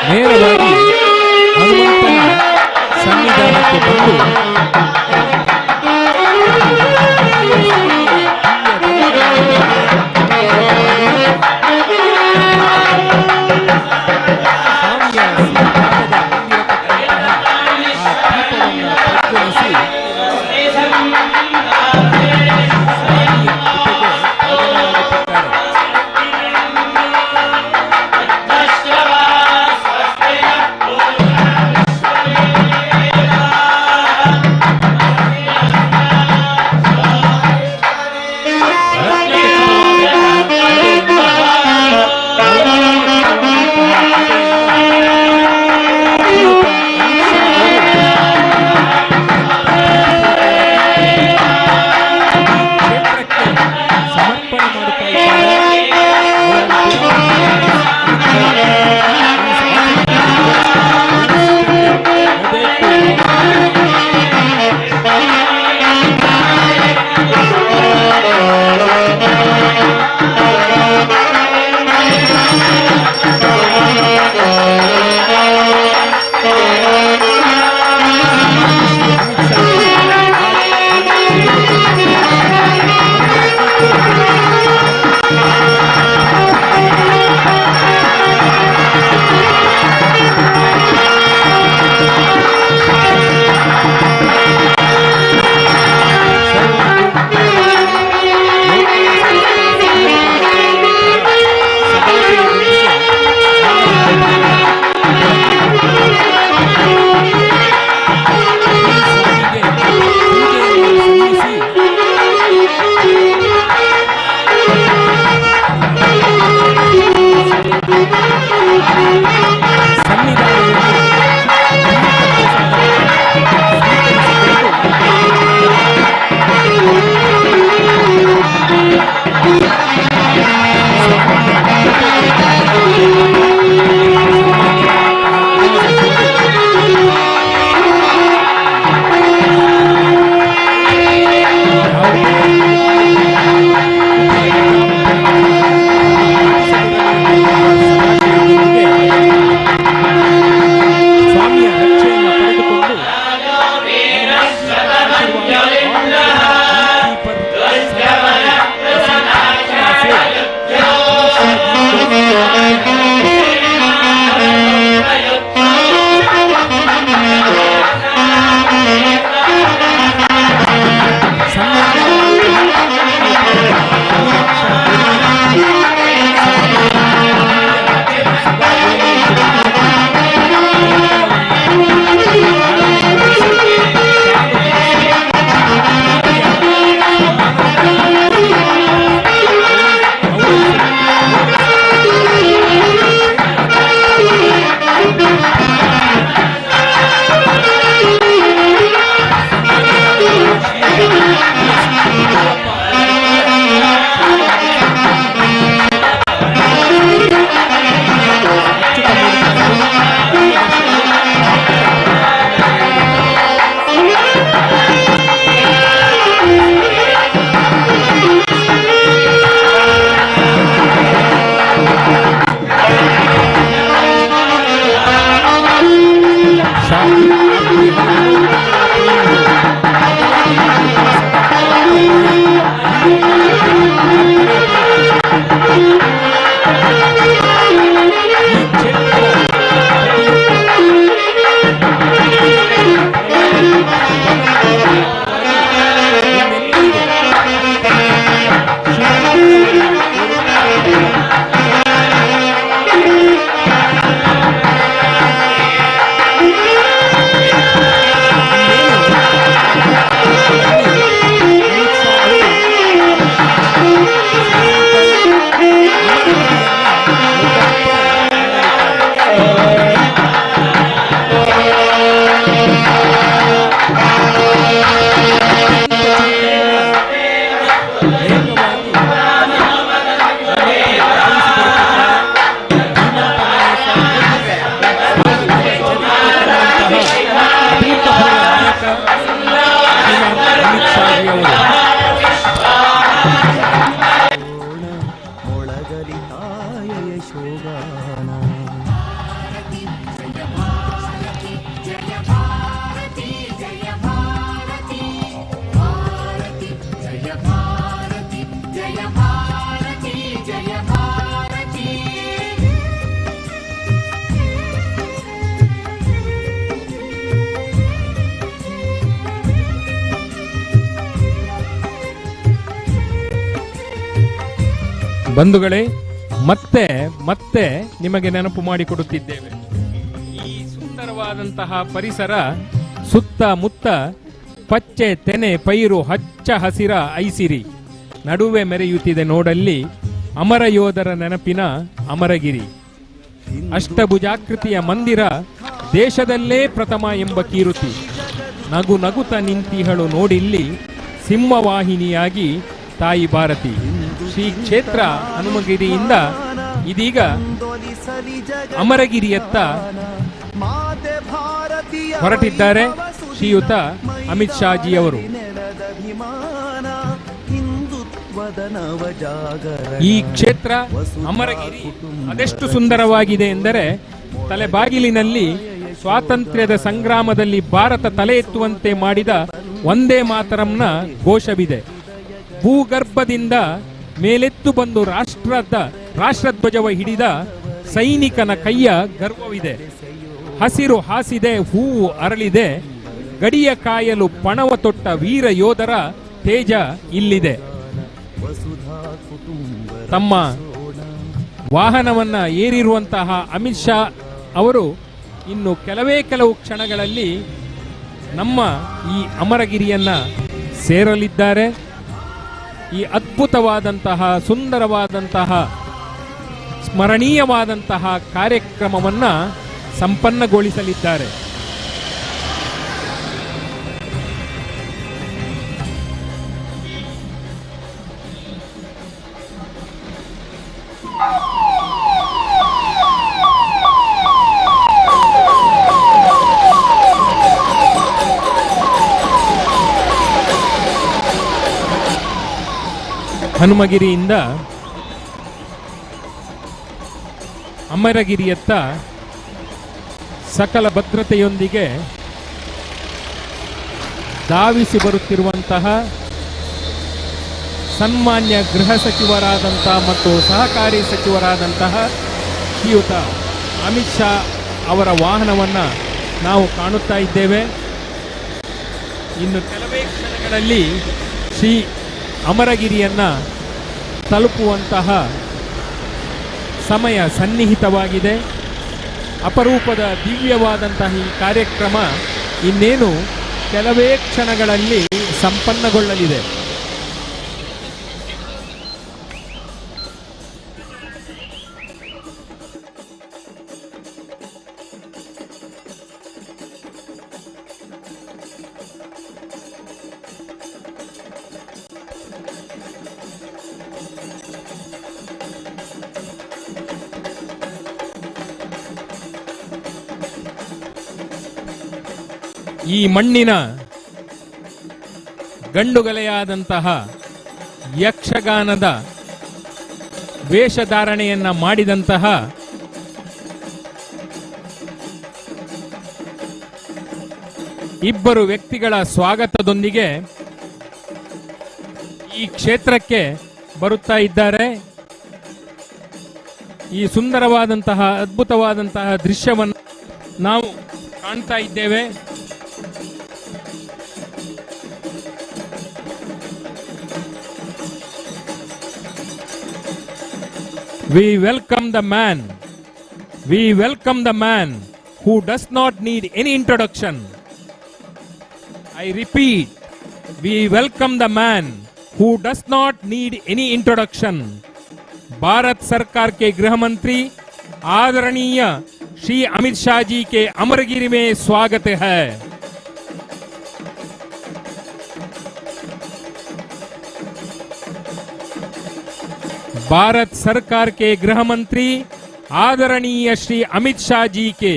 ನೇರವಾಗಿ ಹನುಮಂತನ ಸನ್ನಿಧಾನಕ್ಕೆ ಬಂದು ಮೊಳಗಲಿ ತಾಯ ಯಶೋಗಾನ. ಬಂಧುಗಳೇ, ಮತ್ತೆ ಮತ್ತೆ ನಿಮಗೆ ನೆನಪು ಮಾಡಿಕೊಡುತ್ತಿದ್ದೇವೆ. ಈ ಸುಂದರವಾದಂತಹ ಪರಿಸರ, ಸುತ್ತಮುತ್ತ ಪಚ್ಚೆ ತೆನೆ ಪೈರು ಹಚ್ಚ ಹಸಿರ ಐಸಿರಿ, ನಡುವೆ ಮೆರೆಯುತ್ತಿದೆ ನೋಡಲ್ಲಿ ಅಮರ ಯೋಧರ ನೆನಪಿನ ಅಮರಗಿರಿ. ಅಷ್ಟಭುಜಾಕೃತಿಯ ಮಂದಿರ, ದೇಶದಲ್ಲೇ ಪ್ರಥಮ ಎಂಬ ಕೀರುತಿ. ನಗು ನಗುತ ನಿಂತಿಹಳು ನೋಡಿಲ್ಲಿ, ಸಿಂಹವಾಹಿನಿಯಾಗಿ ತಾಯಿ ಭಾರತಿ. ಶ್ರೀ ಕ್ಷೇತ್ರ ಹನುಮಗಿರಿಯಿಂದ ಇದೀಗ ಅಮರಗಿರಿಯತ್ತ ಹೊರಟಿದ್ದಾರೆ ಶ್ರೀಯುತ ಅಮಿತ್ ಶಾಜಿಯವರು. ಈ ಕ್ಷೇತ್ರ ಅಮರಗಿರಿ ಅದೆಷ್ಟು ಸುಂದರವಾಗಿದೆ ಎಂದರೆ, ತಲೆಬಾಗಿಲಿನಲ್ಲಿ ಸ್ವಾತಂತ್ರ್ಯದ ಸಂಗ್ರಾಮದಲ್ಲಿ ಭಾರತ ತಲೆ ಎತ್ತುವಂತೆ ಮಾಡಿದ ವಂದೇ ಮಾತರಂನ ಘೋಷವಿದೆ. ಭೂಗರ್ಭದಿಂದ ಮೇಲೆತ್ತು ಬಂದು ರಾಷ್ಟ್ರಧ್ವಜವ ಹಿಡಿದ ಸೈನಿಕನ ಕೈಯ ಗರ್ವವಿದೆ. ಹಸಿರು ಹಾಸಿದೆ, ಹೂವು ಅರಳಿದೆ, ಗಡಿಯ ಕಾಯಲು ಪಣವ ತೊಟ್ಟ ವೀರ ಯೋಧರ ತೇಜ ಇಲ್ಲಿದೆ. ತಮ್ಮ ವಾಹನವನ್ನ ಏರಿರುವಂತಹ ಅಮಿತ್ ಶಾ ಅವರು ಇನ್ನು ಕೆಲವು ಕ್ಷಣಗಳಲ್ಲಿ ನಮ್ಮ ಈ ಅಮರಗಿರಿಯನ್ನ ಸೇರಲಿದ್ದಾರೆ. ಈ ಅದ್ಭುತವಾದಂತಹ ಸುಂದರವಾದಂತಹ ಸ್ಮರಣೀಯವಾದಂತಹ ಕಾರ್ಯಕ್ರಮವನ್ನ ಸಂಪನ್ನಗೊಳಿಸಲಿದ್ದಾರೆ. ಹನುಮಗಿರಿಯಿಂದ ಅಮರಗಿರಿಯತ್ತ ಸಕಲ ಭದ್ರತೆಯೊಂದಿಗೆ ಧಾವಿಸಿ ಬರುತ್ತಿರುವಂತಹ ಸನ್ಮಾನ್ಯ ಗೃಹ ಸಚಿವರಾದಂತಹ ಮತ್ತು ಸಹಕಾರಿ ಸಚಿವರಾದಂತಹ ಶ್ರೀಯುತ ಅಮಿತ್ ಶಾ ಅವರ ವಾಹನವನ್ನು ನಾವು ಕಾಣುತ್ತಾ ಇದ್ದೇವೆ. ಇನ್ನು ಕೆಲವೇ ಕ್ಷಣಗಳಲ್ಲಿ ಶ್ರೀ ಅಮರಗಿರಿಯನ್ನ ತಲುಪುವಂತಹ ಸಮಯ ಸನ್ನಿಹಿತವಾಗಿದೆ. ಅಪರೂಪದ ದಿವ್ಯವಾದಂತಹ ಈ ಕಾರ್ಯಕ್ರಮ ಇನ್ನೇನು ಕೆಲವೇ ಕ್ಷಣಗಳಲ್ಲಿ ಸಂಪನ್ನಗೊಳ್ಳಲಿದೆ. ಈ ಮಣ್ಣಿನ ಗಂಡುಗಲೆಯಾದಂತಹ ಯಕ್ಷಗಾನದ ವೇಷಧಾರಣೆಯನ್ನ ಮಾಡಿದಂತಹ ಇಬ್ಬರು ವ್ಯಕ್ತಿಗಳ ಸ್ವಾಗತದೊಂದಿಗೆ ಈ ಕ್ಷೇತ್ರಕ್ಕೆ ಬರುತ್ತಾ ಇದ್ದಾರೆ. ಈ ಸುಂದರವಾದಂತಹ ಅದ್ಭುತವಾದಂತಹ ದೃಶ್ಯವನ್ನು ನಾವು ಕಾಣ್ತಾ ಇದ್ದೇವೆ. We welcome the man. We welcome the man who does not need any introduction. I repeat, we welcome the man who does not need any introduction. Bharat सरकार के गृह मंत्री आदरणीय श्री अमित शाह जी के अमरगिरी में स्वागत है. भारत सरकार के गृह मंत्री आदरणीय श्री अमित शाह जी के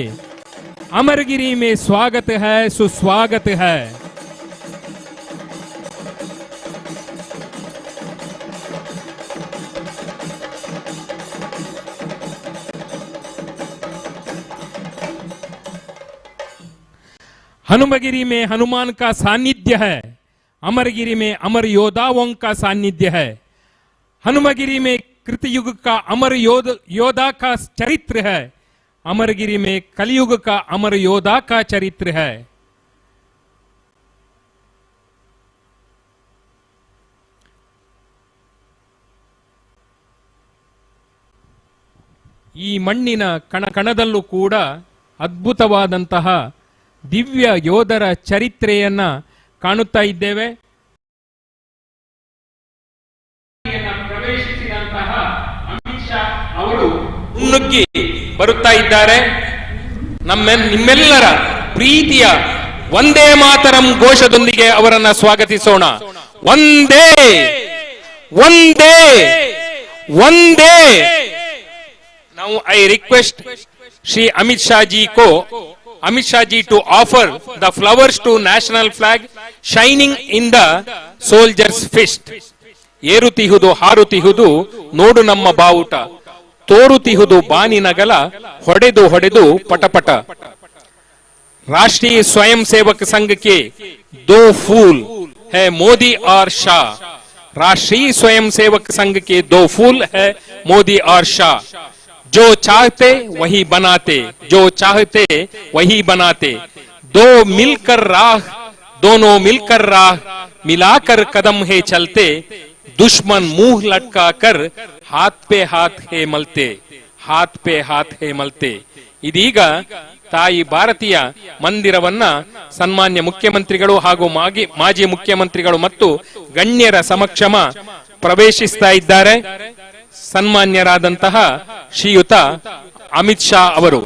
अमरगिरी में स्वागत है, सुस्वागत है. हनुमगिरी में हनुमान का सानिध्य है, अमरगिरी में अमर योद्धाओं का सानिध्य है। हनुमगिरी में कृतयुग का अमर योद्धा का चरित्र है, अमरगिरी में कलयुग का अमर योद्धा का चरित्र है। ಈ ಮಣ್ಣಿನ ಕಣಕಣದಲ್ಲೂ ಕೂಡ ಅದ್ಭುತವಾದಂತಹ ದಿವ್ಯ ಯೋಧರ ಚರಿತ್ರೆಯನ್ನ ಕಾಣುತ್ತಾ ಇದ್ದೇವೆ. ಪ್ರವೇಶಿಸಿದಂತಹ ಅಮಿತ್ ಶಾ ಅವರು ಮುನ್ನುಗ್ಗಿ ಬರುತ್ತಾ ಇದ್ದಾರೆ. ನಿಮ್ಮೆಲ್ಲರ ಪ್ರೀತಿಯ ವಂದೇ ಮಾತರಂ ಘೋಷದೊಂದಿಗೆ ಅವರನ್ನ ಸ್ವಾಗತಿಸೋಣ. Vande Vande Vande. Now I request Shri Amit Shah ji to offer the flowers to national flag shining in the soldier's fist. ಏರುತಿಹುದು ಹಾರುತಿಹುದು ನೋಡು ನಮ್ಮ ಬಾವುಟ, ತೋರುತಿಹುದು ಬಾನಿನಗಲ ಹೊಡೆದು ಹೊಡೆದು ಪಟಪಟ. राष्ट्रीय स्वयं सेवक संघ के दो फूल है मोदी और शाह. राष्ट्रीय स्वयं सेवक संघ के दो फूल है मोदी और शाह. जो चाहते वही बनाते, जो चाहते वही बनाते. दो मिलकर राह, दोनों मिलकर राह मिलाकर कदम है चलते. दुश्मन मुंह लटका कर हाथ पे हाथ है मलते, हाथ पे हाथ है मलते. ಇದೀಗ ತಾಯಿ ಭಾರತೀಯ ಮಂದಿರವನ್ನ ಸನ್ಮಾನ್ಯ ಮುಖ್ಯಮಂತ್ರಿಗಳು ಹಾಗೂ ಮಾಜಿ ಮುಖ್ಯಮಂತ್ರಿಗಳು ಮತ್ತು ಗಣ್ಯರ ಸಮಕ್ಷಮ ಪ್ರವೇಶಿಸ್ತಾ ಇದ್ದಾರೆ. ಸನ್ಮಾನ್ಯರಾದಂತಹ ಶ್ರೀಯುತ ಅಮಿತ್ ಶಾ ಅವರು.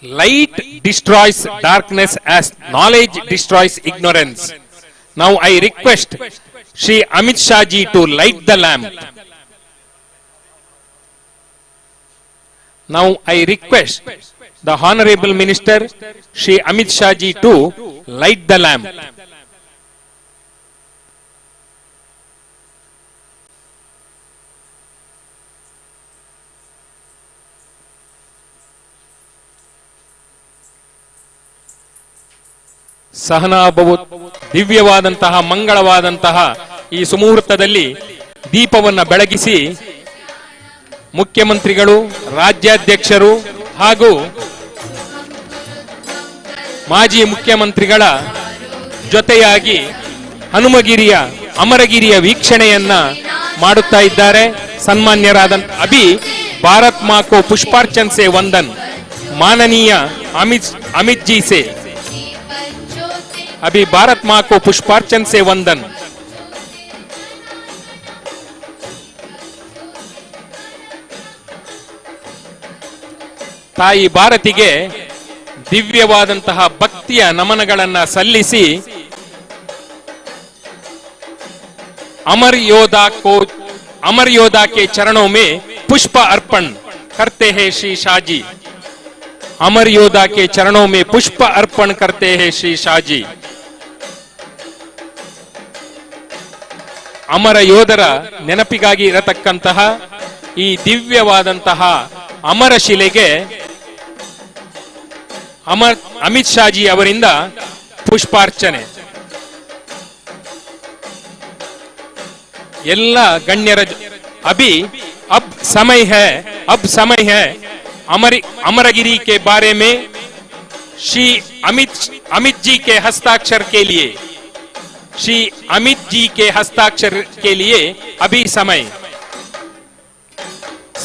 Light destroys darkness as knowledge destroys ignorance. Now I request Shri Amit Shah ji to light the lamp. Now I request the Honorable Minister Shri Amit Shah ji to light the lamp. Sahana ಭವತ್. ದಿವ್ಯವಾದಂತಹ ಮಂಗಳವಾದಂತಹ ಈ ಸುಮುಹೂರ್ತದಲ್ಲಿ ದೀಪವನ್ನು ಬೆಳಗಿಸಿ ಮುಖ್ಯಮಂತ್ರಿಗಳು, ರಾಜ್ಯಾಧ್ಯಕ್ಷರು ಹಾಗೂ ಮಾಜಿ ಮುಖ್ಯಮಂತ್ರಿಗಳ ಜೊತೆಯಾಗಿ ಹನುಮಗಿರಿಯ ಅಮರಗಿರಿಯ ವೀಕ್ಷಣೆಯನ್ನ ಮಾಡುತ್ತಾ ಇದ್ದಾರೆ. ಸನ್ಮಾನ್ಯರಾದ ಅಭಿ ಭಾರತ್ ಮಾ ಕೋ ಪುಷ್ಪಾರ್ಚನ್ ಸೆ ವಂದನ್. ಮಾನನೀಯ अमित जी से अभी भारत मां को पुष्पार्चन से वंदन. ತಾಯಿ ಭಾರತಿಗೆ ದಿವ್ಯವಾದಂತಹ ಭಕ್ತಿಯ ನಮನಗಳನ್ನು ಸಲ್ಲಿಸಿ अमर योद्धा के चरणों में पुष्प अर्पण करते हैं श्री शाह जी. अमर योद्धा के चरणों में पुष्प अर्पण करते हैं श्री शाह जी. ಅಮರ ಯೋಧರ ನೆನಪಿಗಾಗಿ ಇರತಕ್ಕಂತಹ ಈ ದಿವ್ಯವಾದಂತಹ ಅಮರ ಶಿಲೆಗೆ ಅಮಿತ್ ಶಾ ಜಿ ಅವರಿಂದ ಪುಷ್ಪಾರ್ಚನೆ. ಎಲ್ಲ ಗಣ್ಯರ अभी अब समय है अमरगिरी के बारे में श्री अमित जी के हस्ताक्षर के लिए, श्री अमित जी के हस्ताक्षर के लिए अभी समय.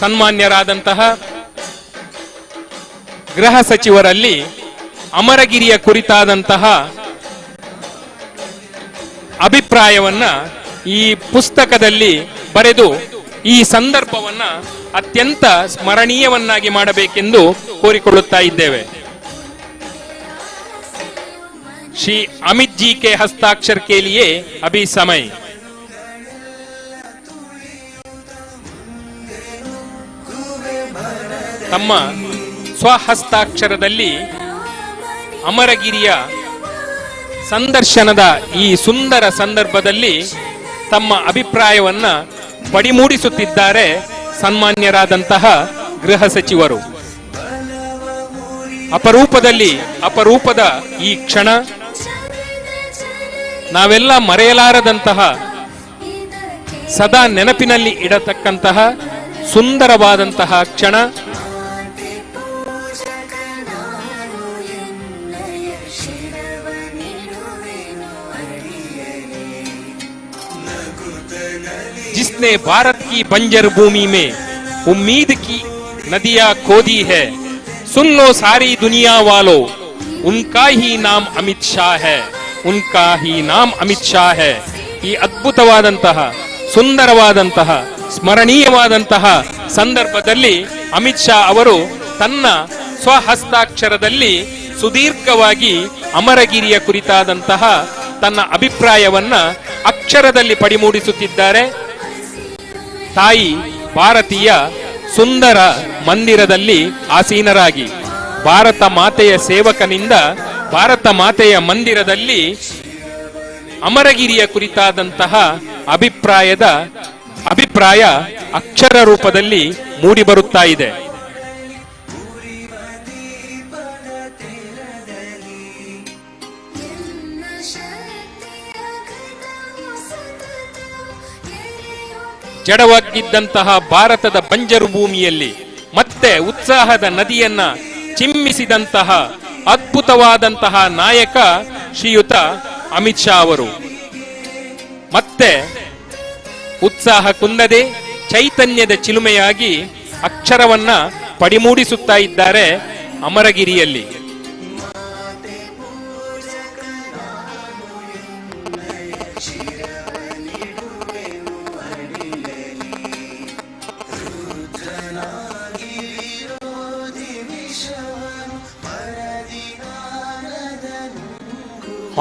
ಸನ್ಮಾನ್ಯರಾದಂತಹ ಗೃಹ ಸಚಿವರಲ್ಲಿ ಅಮರಗಿರಿಯ ಕುರಿತಾದಂತಹ ಅಭಿಪ್ರಾಯವನ್ನ ಈ ಪುಸ್ತಕದಲ್ಲಿ ಬರೆದು ಈ ಸಂದರ್ಭವನ್ನ ಅತ್ಯಂತ ಸ್ಮರಣೀಯವನ್ನಾಗಿ ಮಾಡಬೇಕೆಂದು ಕೋರಿಕೊಳ್ಳುತ್ತಾ ಇದ್ದೇವೆ. श्री अमित जी के हस्ताक्षर के लिए अभी समय. ತಮ್ಮ ಸ್ವಹಸ್ತಾಕ್ಷರದಲ್ಲಿ ಅಮರಗಿರಿಯ ಸಂದರ್ಶನದ ಈ ಸುಂದರ ಸಂದರ್ಭದಲ್ಲಿ ತಮ್ಮ ಅಭಿಪ್ರಾಯವನ್ನ ಪಡಿಮೂಡಿಸುತ್ತಿದ್ದಾರೆ ಸನ್ಮಾನ್ಯರಾದಂತಹ ಗೃಹ ಸಚಿವರು. ಅಪರೂಪದ ಈ ಕ್ಷಣ ನಾವೆಲ್ಲ ಮರೆಯಲಾರದಂತಹ, ಸದಾ ನೆನಪಿನಲ್ಲಿ ಇಡತಕ್ಕಂತಹ ಸುಂದರವಾದಂತಹ ಕ್ಷಣ. जिसने भारत की बंजर भूमि में उम्मीद की नदियां खोदी है, सुन लो सारी दुनिया वालों, उनका ही नाम अमित शाह है, उनका ही नाम अमित शाह है. ಈ ಅದ್ಭುತವಾದಂತಹ, ಸುಂದರವಾದಂತಹ, ಸ್ಮರಣೀಯವಾದಂತಹ ಸಂದರ್ಭದಲ್ಲಿ ಅಮಿತ್ ಶಾ ಅವರು ತನ್ನ ಸ್ವಹಸ್ತಾಕ್ಷರದಲ್ಲಿ ಸುದೀರ್ಘವಾಗಿ ಅಮರಗಿರಿಯ ಕುರಿತಾದಂತಹ ತನ್ನ ಅಭಿಪ್ರಾಯವನ್ನ ಅಕ್ಷರದಲ್ಲಿ ಪಡಿಮೂಡಿಸುತ್ತಿದ್ದಾರೆ. ತಾಯಿ ಭಾರತೀಯ ಸುಂದರ ಮಂದಿರದಲ್ಲಿ ಆಸೀನರಾಗಿ, ಭಾರತ ಮಾತೆಯ ಸೇವಕನಿಂದ ಭಾರತ ಮಾತೆಯ ಮಂದಿರದಲ್ಲಿ ಅಮರಗಿರಿಯ ಕುರಿತಾದಂತಹ ಅಭಿಪ್ರಾಯ ಅಕ್ಷರ ರೂಪದಲ್ಲಿ ಮೂಡಿಬರುತ್ತಾ ಇದೆ. ಜಡವಾಗಿದ್ದಂತಹ ಭಾರತದ ಬಂಜರು ಭೂಮಿಯಲ್ಲಿ ಮತ್ತೆ ಉತ್ಸಾಹದ ನದಿಯನ್ನ ಚಿಮ್ಮಿಸಿದಂತಹ ಅದ್ಭುತವಾದಂತಹ ನಾಯಕ ಶ್ರೀಯುತ ಅಮಿತ್ ಶಾ ಅವರು ಮತ್ತೆ ಉತ್ಸಾಹ ಕುಂದದೆ ಚೈತನ್ಯದ ಚಿಲುಮೆಯಾಗಿ ಅಕ್ಷರವನ್ನ ಪಡಿಮೂಡಿಸುತ್ತಾ ಇದ್ದಾರೆ ಅಮರಗಿರಿಯಲ್ಲಿ.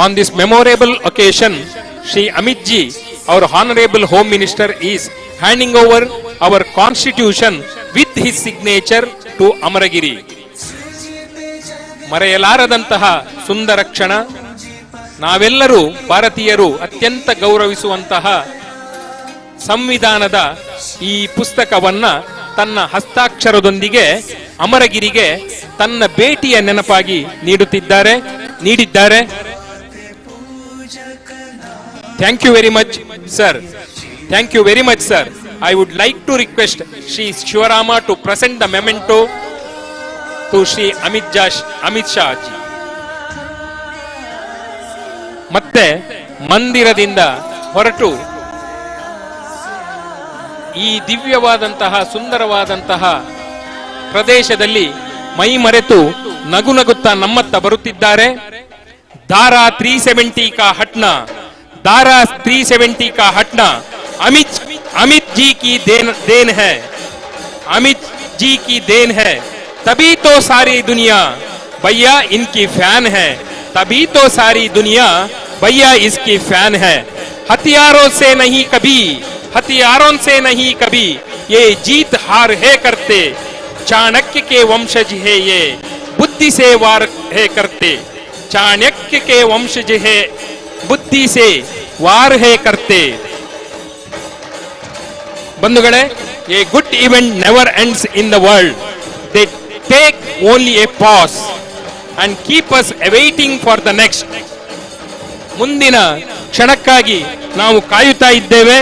On this memorable occasion, Shri Amit Ji, our Honorable Home Minister, is handing over our Constitution with his signature to Amaragiri. ಮರೆಯಲಾರದಂತಹ ಸುಂದರ ಕ್ಷಣ. ನಾವೆಲ್ಲರೂ ಭಾರತೀಯರು ಅತ್ಯಂತ ಗೌರವಿಸುವಂತಹ ಸಂವಿಧಾನದ ಈ ಪುಸ್ತಕವನ್ನ ತನ್ನ ಹಸ್ತಾಕ್ಷರದೊಂದಿಗೆ ಅಮರಗಿರಿಗೆ ತನ್ನ ಭೇಟಿಯ ನೆನಪಾಗಿ ನೀಡಿದ್ದಾರೆ. Thank you very much, sir. Thank you very much, sir. I would like to request Shri Shivarama to present the memento to Shri Amit Shah ji. ಮತ್ತೆ ಮಂದಿರದಿಂದ ಹೊರಟು ಈ ದಿವ್ಯವಾದಂತಹ ಸುಂದರವಾದಂತಹ ಪ್ರದೇಶದಲ್ಲಿ ಮೈ ಮರೆತು ನಗುನಗುತ್ತಾ ನಮ್ಮತ್ತ ಬರುತ್ತಿದ್ದಾರೆ. ಧಾರಾ 370 का हटना, धारा 370 का हटना अमित जी की देन है, अमित जी की देन है. तभी तो सारी दुनिया भैया इनकी फैन है, तभी तो सारी दुनिया भैया इसकी फैन है. हथियारों से नहीं कभी ये जीत हार है करते, चाणक्य के वंशज है ये बुद्धि से वार है करते, चाणक्य के वंशज है बुद्धि से वार है करते. बंधुगळे, a good event never ends in the world. They take only a pause and keep us awaiting for the next. ಮುಂದಿನ ಕ್ಷಣಕ್ಕಾಗಿ ನಾವು ಕಾಯುತ್ತಾ ಇದ್ದೇವೆ.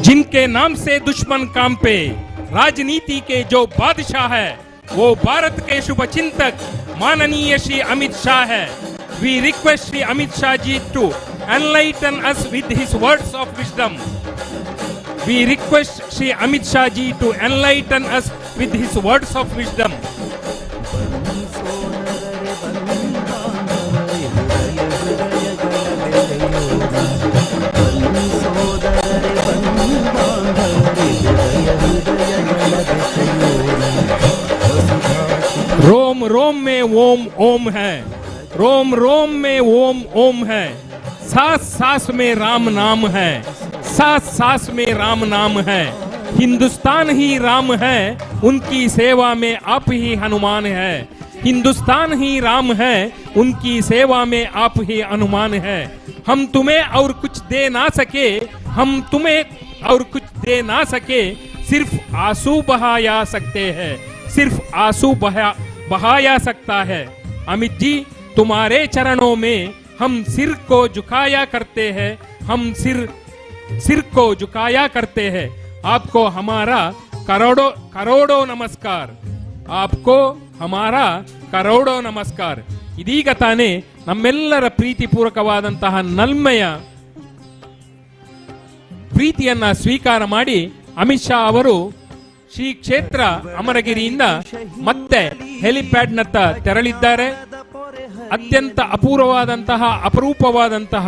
जिनके नाम से दुश्मन काम पे, राजनीति के जो बादशाह है, वो भारत के शुभ चिंतक माननीय श्री अमित शाह है. We request Shri Amit Shah ji to enlighten us with his words of wisdom. We request Shri Amit Shah ji to enlighten us with his words of wisdom. रोम ओम है, रोम रोम में ओम ओम है, सांस सांस में राम नाम है, सांस सांस में राम नाम है। हिंदुस्तान ही राम है, उनकी सेवा में आप ही हनुमान है। हिंदुस्तान ही राम है, उनकी सेवा में आप ही हनुमान है। हम तुम्हें और कुछ दे ना सके, हम तुम्हें और कुछ दे ना सके, सिर्फ आंसू बहाया सकते हैं, सिर्फ आंसू बहाया सकता है। अमित जी, तुम्हारे चरणों में हम सिर को झुकाया करते हैं, हम सिर को झुकाया करते हैं। आपको हमारा करोड़ों करोड़ों नमस्कार, आपको हमारा ಕರೋಡೋ ನಮಸ್ಕಾರ. ಇದೀಗ ತಾನೇ ನಮ್ಮೆಲ್ಲರ ಪ್ರೀತಿಪೂರ್ವಕವಾದಂತಹ ನಲ್ಮೆಯ ಪ್ರೀತಿಯನ್ನ ಸ್ವೀಕಾರ ಮಾಡಿ ಅಮಿತ್ ಶಾ ಅವರು ಶ್ರೀ ಕ್ಷೇತ್ರ ಅಮರಗಿರಿಯಿಂದ ಮತ್ತೆ ಹೆಲಿಪ್ಯಾಡ್ನತ್ತ ತೆರಳಿದ್ದಾರೆ. ಅತ್ಯಂತ ಅಪರೂಪವಾದಂತಹ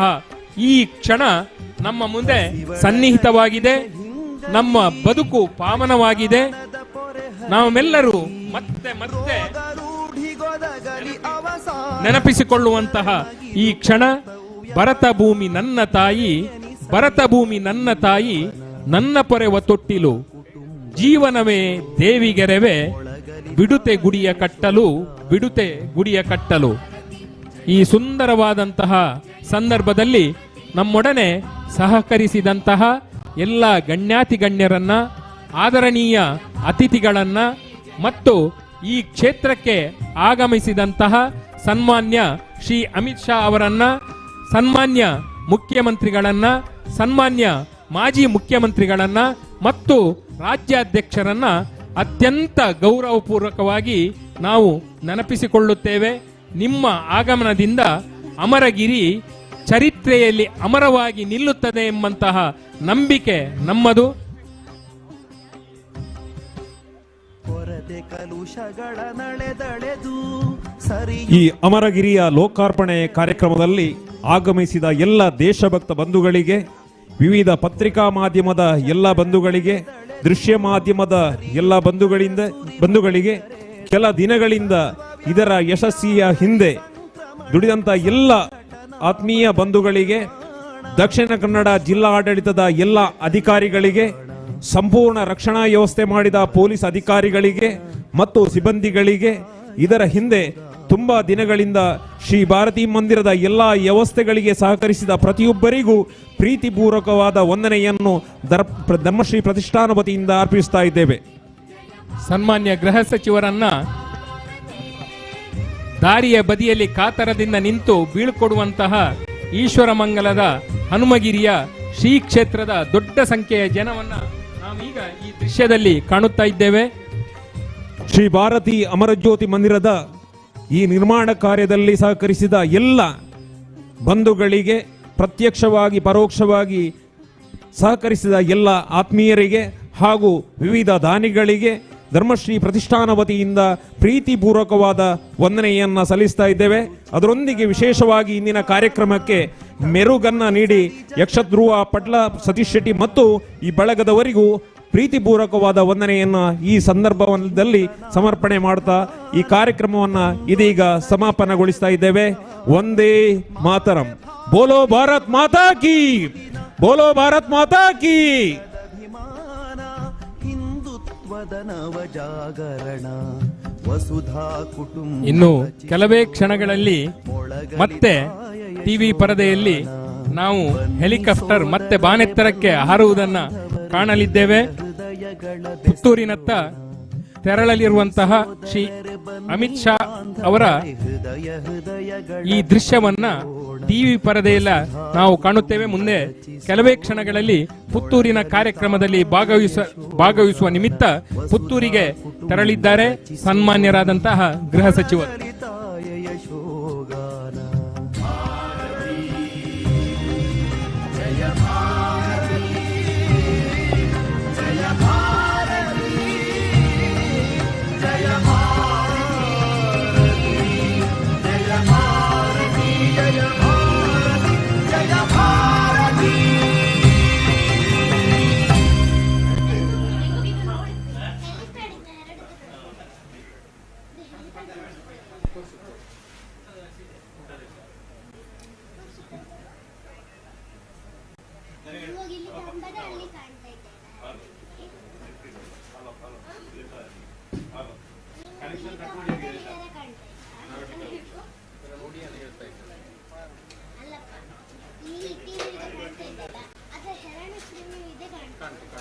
ಈ ಕ್ಷಣ ನಮ್ಮ ಮುಂದೆ ಸನ್ನಿಹಿತವಾಗಿದೆ. ನಮ್ಮ ಬದುಕು ಪಾವನವಾಗಿದೆ. ನಾವೆಲ್ಲರೂ ಮತ್ತೆ ಮತ್ತೆ ನೆನಪಿಸಿಕೊಳ್ಳುವಂತಹ ಈ ಕ್ಷಣ, ಭರತ ಭೂಮಿ ನನ್ನ ತಾಯಿ, ಭರತ ಭೂಮಿ ನನ್ನ ತಾಯಿ, ನನ್ನ ಪೊರೆವ ತೊಟ್ಟಿಲು, ಜೀವನವೇ ದೇವಿಗೆರೆವೆ, ಬಿಡುತೆ ಗುಡಿಯ ಕಟ್ಟಲು, ಬಿಡುತೆ ಗುಡಿಯ ಕಟ್ಟಲು. ಈ ಸುಂದರವಾದಂತಹ ಸಂದರ್ಭದಲ್ಲಿ ನಮ್ಮೊಡನೆ ಸಹಕರಿಸಿದಂತಹ ಎಲ್ಲ ಗಣ್ಯಾತಿ ಗಣ್ಯರನ್ನ, ಆದರಣೀಯ ಅತಿಥಿಗಳನ್ನ ಮತ್ತು ಈ ಕ್ಷೇತ್ರಕ್ಕೆ ಆಗಮಿಸಿದಂತಹ ಸನ್ಮಾನ್ಯ ಶ್ರೀ ಅಮಿತ್ ಶಾ ಅವರನ್ನ, ಸನ್ಮಾನ್ಯ ಮುಖ್ಯಮಂತ್ರಿಗಳನ್ನ, ಸನ್ಮಾನ್ಯ ಮಾಜಿ ಮುಖ್ಯಮಂತ್ರಿಗಳನ್ನ ಮತ್ತು ರಾಜ್ಯಾಧ್ಯಕ್ಷರನ್ನ ಅತ್ಯಂತ ಗೌರವಪೂರ್ವಕವಾಗಿ ನಾವು ನೆನಪಿಸಿಕೊಳ್ಳುತ್ತೇವೆ. ನಿಮ್ಮ ಆಗಮನದಿಂದ ಅಮರಗಿರಿ ಚರಿತ್ರೆಯಲ್ಲಿ ಅಮರವಾಗಿ ನಿಲ್ಲುತ್ತದೆ ಎಂಬಂತಹ ನಂಬಿಕೆ ನಮ್ಮದು. ಈ ಅಮರಗಿರಿಯ ಲೋಕಾರ್ಪಣೆ ಕಾರ್ಯಕ್ರಮದಲ್ಲಿ ಆಗಮಿಸಿದ ಎಲ್ಲ ದೇಶಭಕ್ತ ಬಂಧುಗಳಿಗೆ, ವಿವಿಧ ಪತ್ರಿಕಾ ಮಾಧ್ಯಮದ ಎಲ್ಲ ಬಂಧುಗಳಿಗೆ, ದೃಶ್ಯ ಮಾಧ್ಯಮದ ಎಲ್ಲ ಬಂಧುಗಳಿಗೆ, ಕೆಲ ದಿನಗಳಿಂದ ಇದರ ಯಶಸ್ಸಿಯ ಹಿಂದೆ ದುಡಿದಂತ ಎಲ್ಲ ಆತ್ಮೀಯ ಬಂಧುಗಳಿಗೆ, ದಕ್ಷಿಣ ಕನ್ನಡ ಜಿಲ್ಲಾ ಆಡಳಿತದ ಎಲ್ಲ ಅಧಿಕಾರಿಗಳಿಗೆ, ಸಂಪೂರ್ಣ ರಕ್ಷಣಾ ವ್ಯವಸ್ಥೆ ಮಾಡಿದ ಪೊಲೀಸ್ ಅಧಿಕಾರಿಗಳಿಗೆ ಮತ್ತು ಸಿಬ್ಬಂದಿಗಳಿಗೆ, ಇದರ ಹಿಂದೆ ತುಂಬಾ ದಿನಗಳಿಂದ ಶ್ರೀ ಭಾರತೀ ಮಂದಿರದ ಎಲ್ಲ ವ್ಯವಸ್ಥೆಗಳಿಗೆ ಸಹಕರಿಸಿದ ಪ್ರತಿಯೊಬ್ಬರಿಗೂ ಪ್ರೀತಿಪೂರ್ವಕವಾದ ವಂದನೆಯನ್ನು ಧರ್ಮಶ್ರೀ ಪ್ರತಿಷ್ಠಾನ ವತಿಯಿಂದ ಅರ್ಪಿಸ್ತಾ ಇದ್ದೇವೆ. ಸನ್ಮಾನ್ಯ ಗೃಹ ಸಚಿವರನ್ನ ದಾರಿಯ ಬದಿಯಲ್ಲಿ ಕಾತರದಿಂದ ನಿಂತು ಬೀಳ್ಕೊಡುವಂತಹ ಈಶ್ವರ ಮಂಗಲದ ಹನುಮಗಿರಿಯ ಶ್ರೀ ಕ್ಷೇತ್ರದ ದೊಡ್ಡ ಸಂಖ್ಯೆಯ ಜನವನ್ನ ನಾವೀಗ ಈ ದೃಶ್ಯದಲ್ಲಿ ಕಾಣುತ್ತಾ ಇದ್ದೇವೆ. ಶ್ರೀ ಭಾರತಿ ಅಮರಜ್ಯೋತಿ ಮಂದಿರದ ಈ ನಿರ್ಮಾಣ ಕಾರ್ಯದಲ್ಲಿ ಸಹಕರಿಸಿದ ಎಲ್ಲ ಬಂಧುಗಳಿಗೆ, ಪ್ರತ್ಯಕ್ಷವಾಗಿ ಪರೋಕ್ಷವಾಗಿ ಸಹಕರಿಸಿದ ಎಲ್ಲ ಆತ್ಮೀಯರಿಗೆ ಹಾಗೂ ವಿವಿಧ ದಾನಿಗಳಿಗೆ ಧರ್ಮಶ್ರೀ ಪ್ರತಿಷ್ಠಾನ ವತಿಯಿಂದ ಪ್ರೀತಿಪೂರ್ವಕವಾದ ವಂದನೆಯನ್ನ ಸಲ್ಲಿಸ್ತಾ ಇದ್ದೇವೆ. ಅದರೊಂದಿಗೆ ವಿಶೇಷವಾಗಿ ಇಂದಿನ ಕಾರ್ಯಕ್ರಮಕ್ಕೆ ಮೆರುಗನ್ನ ನೀಡಿ ಯಕ್ಷಧ್ರುವ ಪಟ್ಲ, ಸತೀಶ್ ಶೆಟ್ಟಿ ಮತ್ತು ಈ ಬಳಗದವರಿಗೂ ಪ್ರೀತಿಪೂರ್ವಕವಾದ ವಂದನೆಯನ್ನ ಈ ಸಂದರ್ಭದಲ್ಲಿ ಸಮರ್ಪಣೆ ಮಾಡ್ತಾ ಈ ಕಾರ್ಯಕ್ರಮವನ್ನ ಇದೀಗ ಸಮಾಪನಗೊಳಿಸ್ತಾ ಇದ್ದೇವೆ. ವಂದೇ ಮಾತರಂ. ಬೋಲೋ ಭಾರತ್ ಮಾತಾ ಕಿ, ಬೋಲೋ ಭಾರತ್ ಮಾತಾ ಕಿ. ಇನ್ನು ಕೆಲವೇ ಕ್ಷಣಗಳಲ್ಲಿ ಮತ್ತೆ ಟಿವಿ ಪರದೆಯಲ್ಲಿ ನಾವು ಹೆಲಿಕಾಪ್ಟರ್ ಮತ್ತೆ ಬಾನೆತ್ತರಕ್ಕೆ ಹಾರುವುದನ್ನ ಕಾಣಲಿದ್ದೇವೆ. ಪುತ್ತೂರಿನತ್ತ ತೆರಳಲಿರುವಂತಹ ಶ್ರೀ ಅಮಿತ್ ಶಾ ಅವರ ಈ ದೃಶ್ಯವನ್ನ ಟಿವಿ ಪರದೆಯಲ್ಲ ನಾವು ಕಾಣುತ್ತೇವೆ. ಮುಂದೆ ಕೆಲವೇ ಕ್ಷಣಗಳಲ್ಲಿ ಪುತ್ತೂರಿನ ಕಾರ್ಯಕ್ರಮದಲ್ಲಿ ಭಾಗವಹಿಸುವ ನಿಮಿತ್ತ ಪುತ್ತೂರಿಗೆ ತೆರಳಿದ್ದಾರೆ ಸನ್ಮಾನ್ಯರಾದಂತಹ ಗೃಹ ಸಚಿವರು. ಕಂಬದ ಅಲ್ಲಿ ಕಾಣ್ತಾ ಇದ್ದೇನೆ. ಅಲ್ಲಪ್ಪ, ಈ ಟಿವಿ ಕಾಣ್ತಾ ಇದ್ದಲ್ಲ, ಅದ್ರ ಶರಣ ಶ್ರೀನು ಇದೆ ಕಾಣ್ತಾ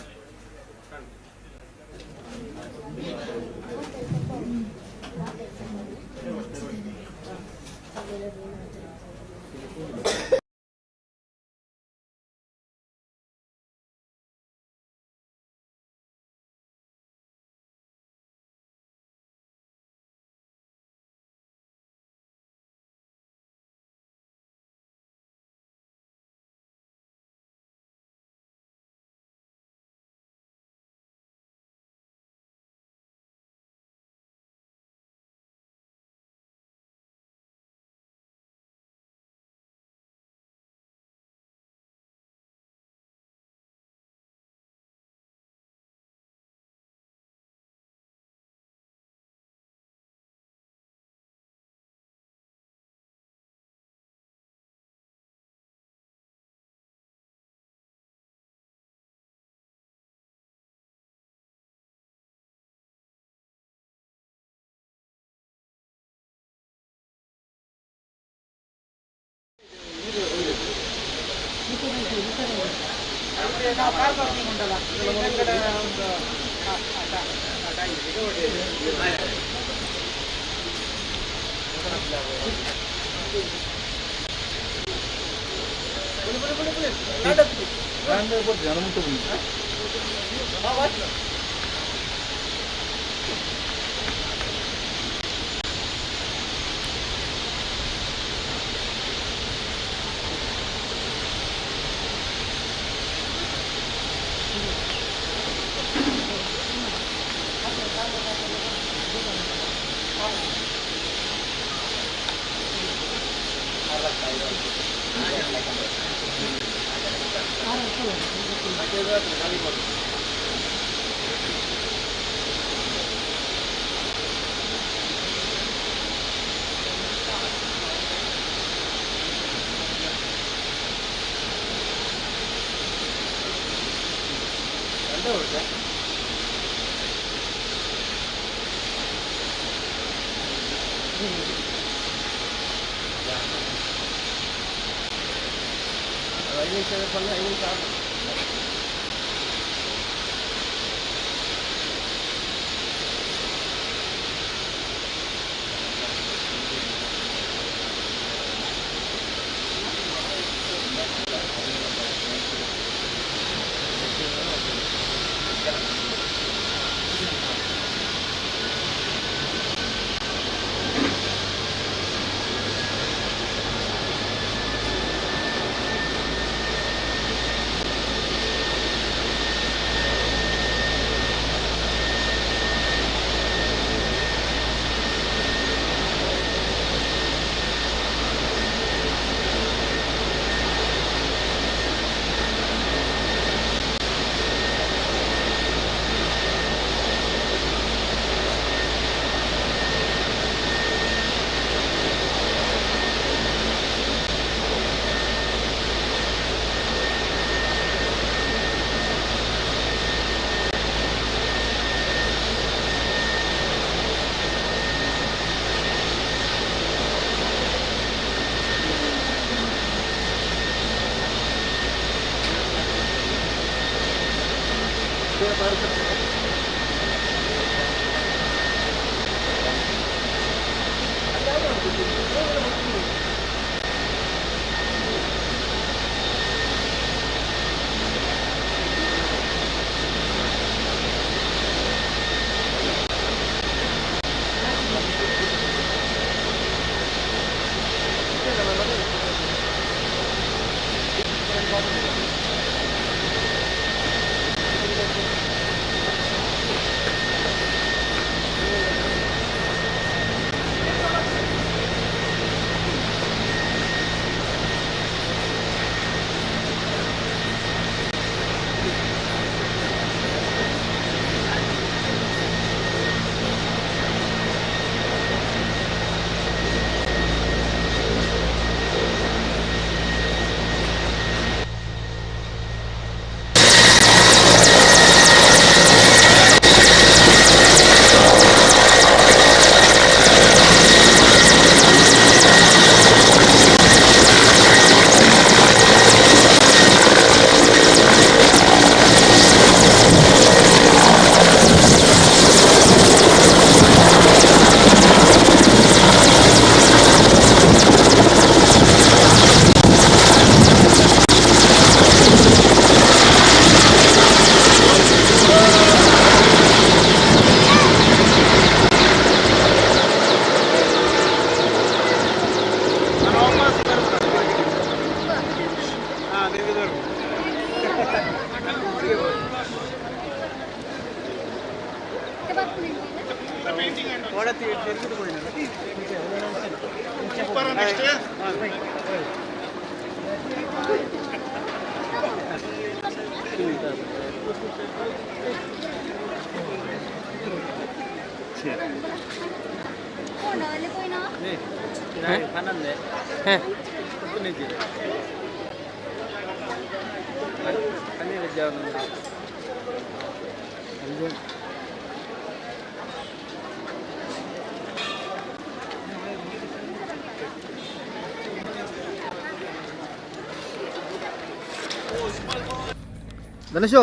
ధనుషు